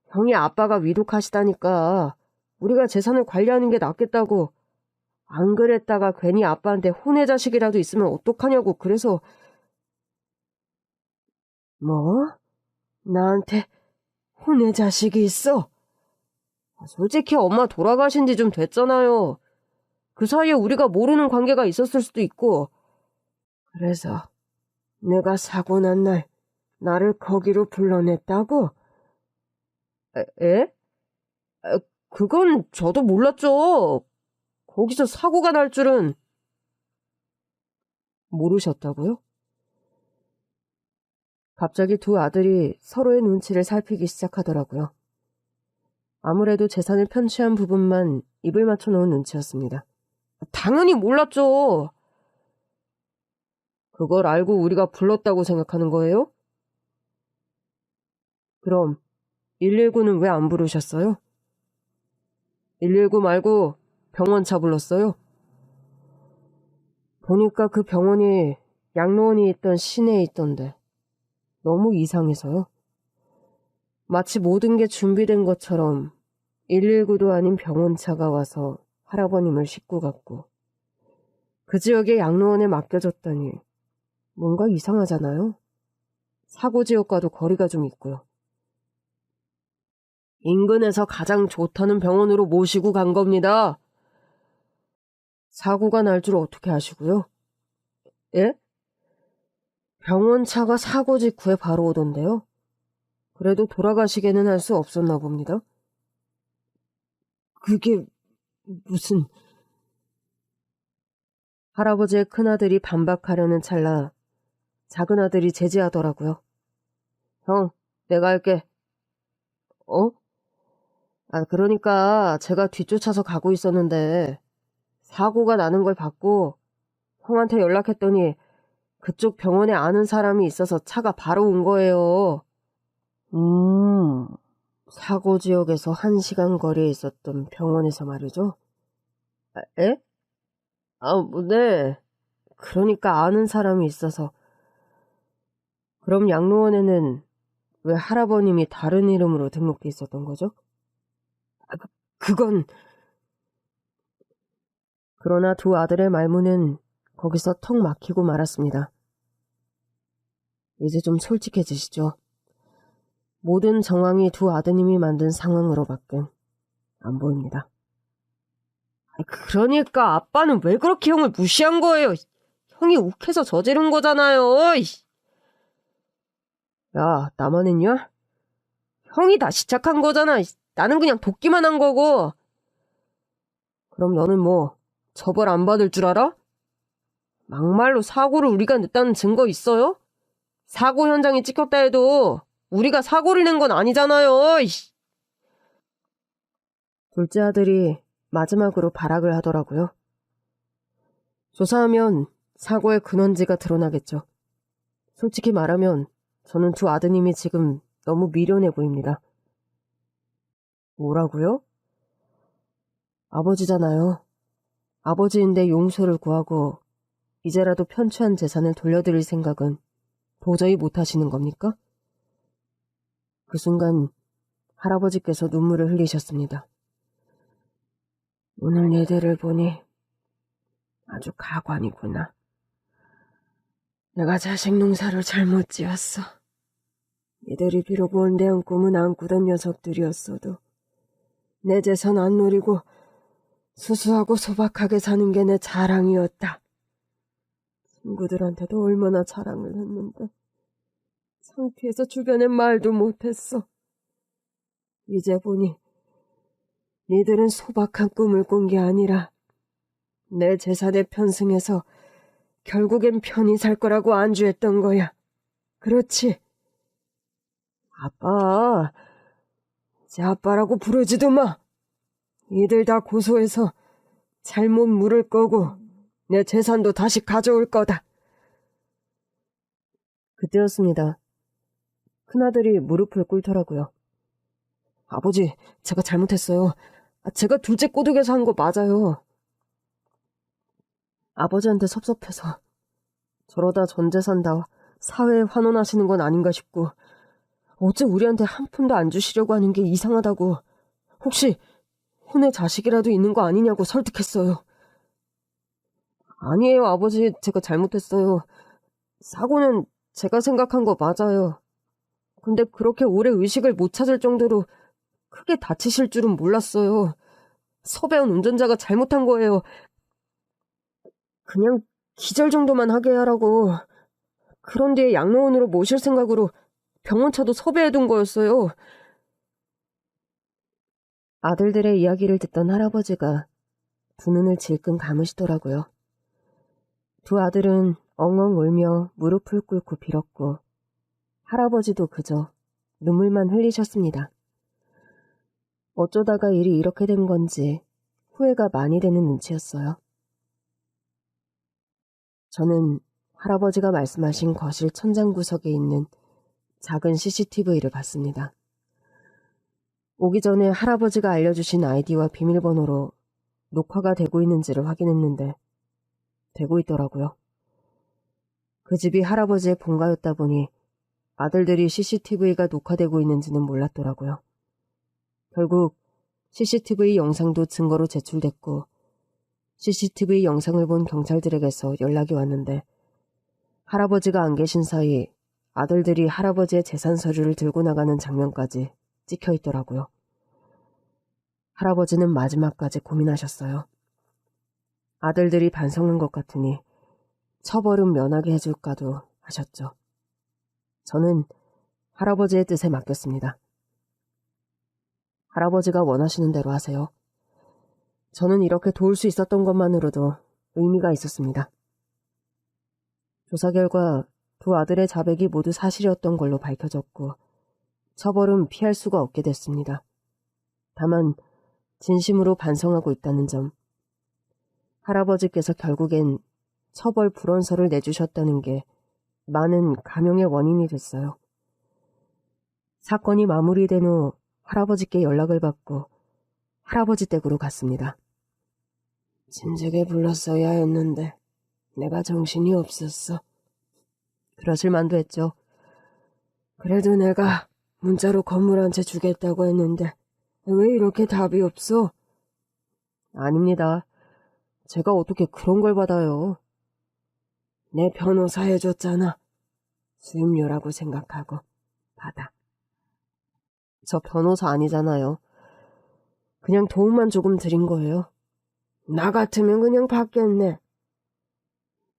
형이 아빠가 위독하시다니까 우리가 재산을 관리하는 게 낫겠다고. 안 그랬다가 괜히 아빠한테 혼외 자식이라도 있으면 어떡하냐고. 그래서. 뭐? 나한테 혼외 자식이 있어? 솔직히 엄마 돌아가신 지 좀 됐잖아요. 그 사이에 우리가 모르는 관계가 있었을 수도 있고. 그래서 내가 사고 난 날 나를 거기로 불러냈다고? 에? 그건 저도 몰랐죠. 거기서 사고가 날 줄은. 모르셨다고요? 갑자기 두 아들이 서로의 눈치를 살피기 시작하더라고요. 아무래도 재산을 편취한 부분만 입을 맞춰놓은 눈치였습니다. 당연히 몰랐죠. 그걸 알고 우리가 불렀다고 생각하는 거예요? 그럼 119는 왜 안 부르셨어요? 119 말고 병원차 불렀어요? 보니까 그 병원이 양로원이 있던 시내에 있던데 너무 이상해서요. 마치 모든 게 준비된 것처럼 119도 아닌 병원차가 와서 할아버님을 싣고 갔고 그 지역의 양로원에 맡겨졌다니 뭔가 이상하잖아요. 사고 지역과도 거리가 좀 있고요. 인근에서 가장 좋다는 병원으로 모시고 간 겁니다. 사고가 날 줄 어떻게 아시고요? 예? 병원차가 사고 직후에 바로 오던데요. 그래도 돌아가시게는 할 수 없었나 봅니다. 그게 무슨... 할아버지의 큰아들이 반박하려는 찰나 작은아들이 제지하더라고요. 형, 내가 할게. 어? 그러니까 제가 뒤쫓아서 가고 있었는데 사고가 나는 걸 봤고 형한테 연락했더니 그쪽 병원에 아는 사람이 있어서 차가 바로 온 거예요. 사고 지역에서 1시간 거리에 있었던 병원에서 말이죠. 에? 네. 그러니까 아는 사람이 있어서. 그럼 양로원에는 왜 할아버님이 다른 이름으로 등록돼 있었던 거죠? 그건... 그러나 두 아들의 말문은 거기서 턱 막히고 말았습니다. 이제 좀 솔직해지시죠. 모든 정황이 두 아드님이 만든 상황으로밖엔 안 보입니다. 그러니까 아빠는 왜 그렇게 형을 무시한 거예요? 형이 욱해서 저지른 거잖아요. 야, 나만 했냐? 형이 다 시작한 거잖아. 나는 그냥 돕기만 한 거고. 그럼 너는 뭐 처벌 안 받을 줄 알아? 막말로 사고를 우리가 냈다는 증거 있어요? 사고 현장이 찍혔다 해도 우리가 사고를 낸 건 아니잖아요. 둘째 아들이 마지막으로 발악을 하더라고요. 조사하면 사고의 근원지가 드러나겠죠. 솔직히 말하면 저는 두 아드님이 지금 너무 미련해 보입니다. 뭐라고요? 아버지잖아요. 아버지인데 용서를 구하고 이제라도 편취한 재산을 돌려드릴 생각은 도저히 못하시는 겁니까? 그 순간 할아버지께서 눈물을 흘리셨습니다. 오늘 얘들을 보니 아주 가관이구나. 내가 자식 농사를 잘못 지었어. 이들이 비록 원대한 꿈은 안 꾸던 녀석들이었어도 내 재산 안 노리고 수수하고 소박하게 사는 게 내 자랑이었다. 친구들한테도 얼마나 자랑을 했는데 창피해서 주변에 말도 못했어. 이제 보니 니들은 소박한 꿈을 꾼 게 아니라 내 재산에 편승해서 결국엔 편히 살 거라고 안주했던 거야. 그렇지? 아빠, 이제 아빠라고 부르지도 마. 이들 다 고소해서 잘못 물을 거고 내 재산도 다시 가져올 거다. 그때였습니다. 큰아들이 무릎을 꿇더라고요. 아버지, 제가 잘못했어요. 제가 둘째 꼬득에서 한 거 맞아요. 아버지한테 섭섭해서 저러다 전 재산 다 사회에 환원하시는 건 아닌가 싶고 어째 우리한테 한 푼도 안 주시려고 하는 게 이상하다고 혹시 혼의 자식이라도 있는 거 아니냐고 설득했어요. 아니에요, 아버지. 제가 잘못했어요. 사고는 제가 생각한 거 맞아요. 근데 그렇게 오래 의식을 못 찾을 정도로 크게 다치실 줄은 몰랐어요. 서배운 운전자가 잘못한 거예요. 그냥 기절 정도만 하게 하라고. 그런 뒤에 양로원으로 모실 생각으로 병원차도 섭외해둔 거였어요. 아들들의 이야기를 듣던 할아버지가 두 눈을 질끈 감으시더라고요. 두 아들은 엉엉 울며 무릎을 꿇고 빌었고 할아버지도 그저 눈물만 흘리셨습니다. 어쩌다가 일이 이렇게 된 건지 후회가 많이 되는 눈치였어요. 저는 할아버지가 말씀하신 거실 천장 구석에 있는 작은 CCTV를 봤습니다. 오기 전에 할아버지가 알려주신 아이디와 비밀번호로 녹화가 되고 있는지를 확인했는데 되고 있더라고요. 그 집이 할아버지의 본가였다 보니 아들들이 CCTV가 녹화되고 있는지는 몰랐더라고요. 결국 CCTV 영상도 증거로 제출됐고 CCTV 영상을 본 경찰들에게서 연락이 왔는데 할아버지가 안 계신 사이 아들들이 할아버지의 재산 서류를 들고 나가는 장면까지 찍혀 있더라고요. 할아버지는 마지막까지 고민하셨어요. 아들들이 반성한 것 같으니 처벌은 면하게 해줄까도 하셨죠. 저는 할아버지의 뜻에 맡겼습니다. 할아버지가 원하시는 대로 하세요. 저는 이렇게 도울 수 있었던 것만으로도 의미가 있었습니다. 조사 결과 두 아들의 자백이 모두 사실이었던 걸로 밝혀졌고 처벌은 피할 수가 없게 됐습니다. 다만 진심으로 반성하고 있다는 점, 할아버지께서 결국엔 처벌 불원서를 내주셨다는 게 많은 감형의 원인이 됐어요. 사건이 마무리된 후 할아버지께 연락을 받고 할아버지 댁으로 갔습니다. 진즉에 불렀어야 했는데 내가 정신이 없었어. 그러실 만도 했죠. 그래도 내가 문자로 건물 한 채 주겠다고 했는데 왜 이렇게 답이 없어? 아닙니다. 제가 어떻게 그런 걸 받아요. 내 변호사 해줬잖아. 수임료라고 생각하고 받아. 저 변호사 아니잖아요. 그냥 도움만 조금 드린 거예요. 나 같으면 그냥 받겠네.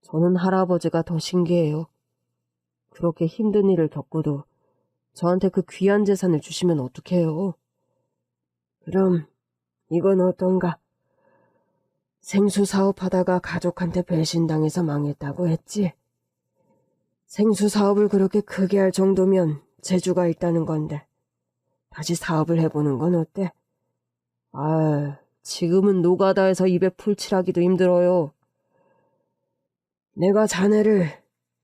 저는 할아버지가 더 신기해요. 그렇게 힘든 일을 겪고도 저한테 그 귀한 재산을 주시면 어떡해요. 그럼 이건 어떤가? 생수 사업하다가 가족한테 배신당해서 망했다고 했지? 생수 사업을 그렇게 크게 할 정도면 재주가 있다는 건데 다시 사업을 해보는 건 어때? 지금은 노가다에서 입에 풀칠하기도 힘들어요. 내가 자네를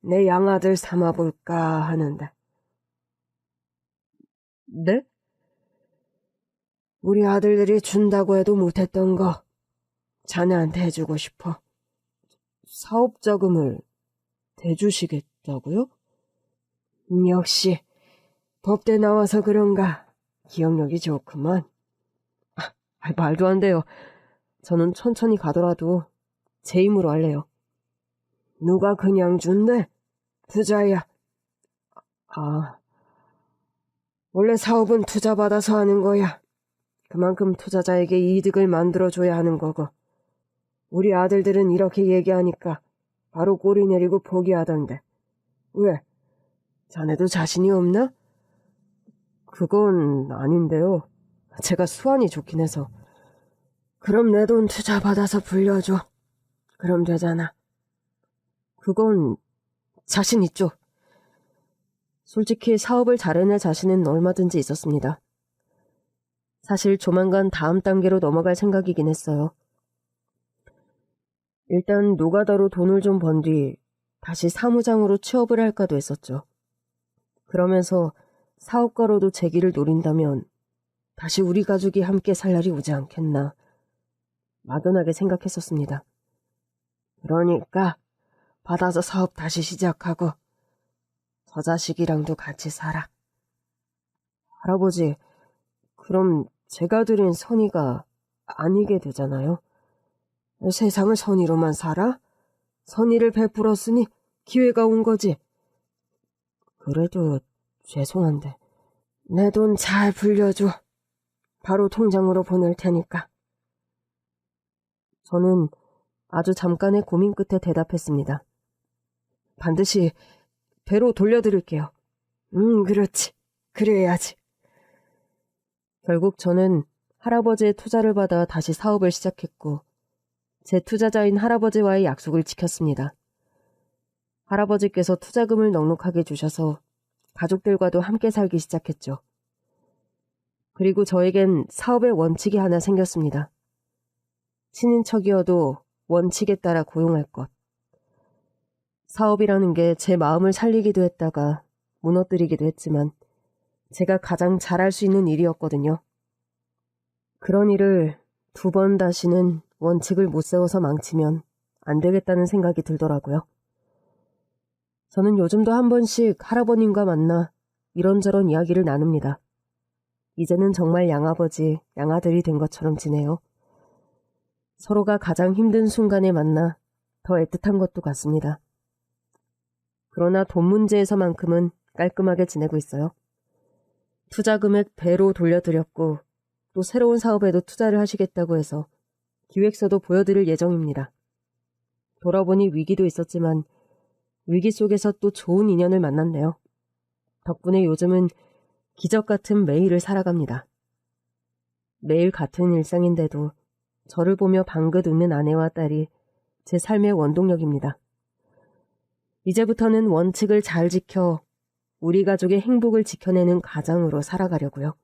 내 양아들 삼아볼까 하는데. 네? 우리 아들들이 준다고 해도 못했던 거 자네한테 해주고 싶어. 사업 자금을 대주시겠다고요? 역시 법대 나와서 그런가 기억력이 좋구먼. 말도 안 돼요. 저는 천천히 가더라도 제 힘으로 할래요. 누가 그냥 준대? 부자야. 원래 사업은 투자받아서 하는 거야. 그만큼 투자자에게 이득을 만들어줘야 하는 거고. 우리 아들들은 이렇게 얘기하니까 바로 꼬리 내리고 포기하던데. 왜? 자네도 자신이 없나? 그건 아닌데요. 제가 수완이 좋긴 해서. 그럼 내 돈 투자 받아서 불려줘. 그럼 되잖아. 그건 자신 있죠. 솔직히 사업을 잘해낼 자신은 얼마든지 있었습니다. 사실 조만간 다음 단계로 넘어갈 생각이긴 했어요. 일단 노가다로 돈을 좀 번 뒤 다시 사무장으로 취업을 할까도 했었죠. 그러면서 사업가로도 제 길을 노린다면 다시 우리 가족이 함께 살 날이 오지 않겠나 막연하게 생각했었습니다. 그러니까 받아서 사업 다시 시작하고 저 자식이랑도 같이 살아. 할아버지, 그럼 제가 드린 선의가 아니게 되잖아요. 세상을 선의로만 살아? 선의를 베풀었으니 기회가 온 거지. 그래도 죄송한데 내 돈 잘 불려줘. 바로 통장으로 보낼 테니까. 저는 아주 잠깐의 고민 끝에 대답했습니다. 반드시 배로 돌려드릴게요. 그렇지. 그래야지. 결국 저는 할아버지의 투자를 받아 다시 사업을 시작했고 제 투자자인 할아버지와의 약속을 지켰습니다. 할아버지께서 투자금을 넉넉하게 주셔서 가족들과도 함께 살기 시작했죠. 그리고 저에겐 사업의 원칙이 하나 생겼습니다. 친인척이어도 원칙에 따라 고용할 것. 사업이라는 게 제 마음을 살리기도 했다가 무너뜨리기도 했지만 제가 가장 잘할 수 있는 일이었거든요. 그런 일을 2번 다시는 원칙을 못 세워서 망치면 안 되겠다는 생각이 들더라고요. 저는 요즘도 한 번씩 할아버님과 만나 이런저런 이야기를 나눕니다. 이제는 정말 양아버지, 양아들이 된 것처럼 지내요. 서로가 가장 힘든 순간에 만나 더 애틋한 것도 같습니다. 그러나 돈 문제에서만큼은 깔끔하게 지내고 있어요. 투자 금액 배로 돌려드렸고 또 새로운 사업에도 투자를 하시겠다고 해서 기획서도 보여드릴 예정입니다. 돌아보니 위기도 있었지만 위기 속에서 또 좋은 인연을 만났네요. 덕분에 요즘은 기적 같은 매일을 살아갑니다. 매일 같은 일상인데도 저를 보며 방긋 웃는 아내와 딸이 제 삶의 원동력입니다. 이제부터는 원칙을 잘 지켜 우리 가족의 행복을 지켜내는 가장으로 살아가려고요.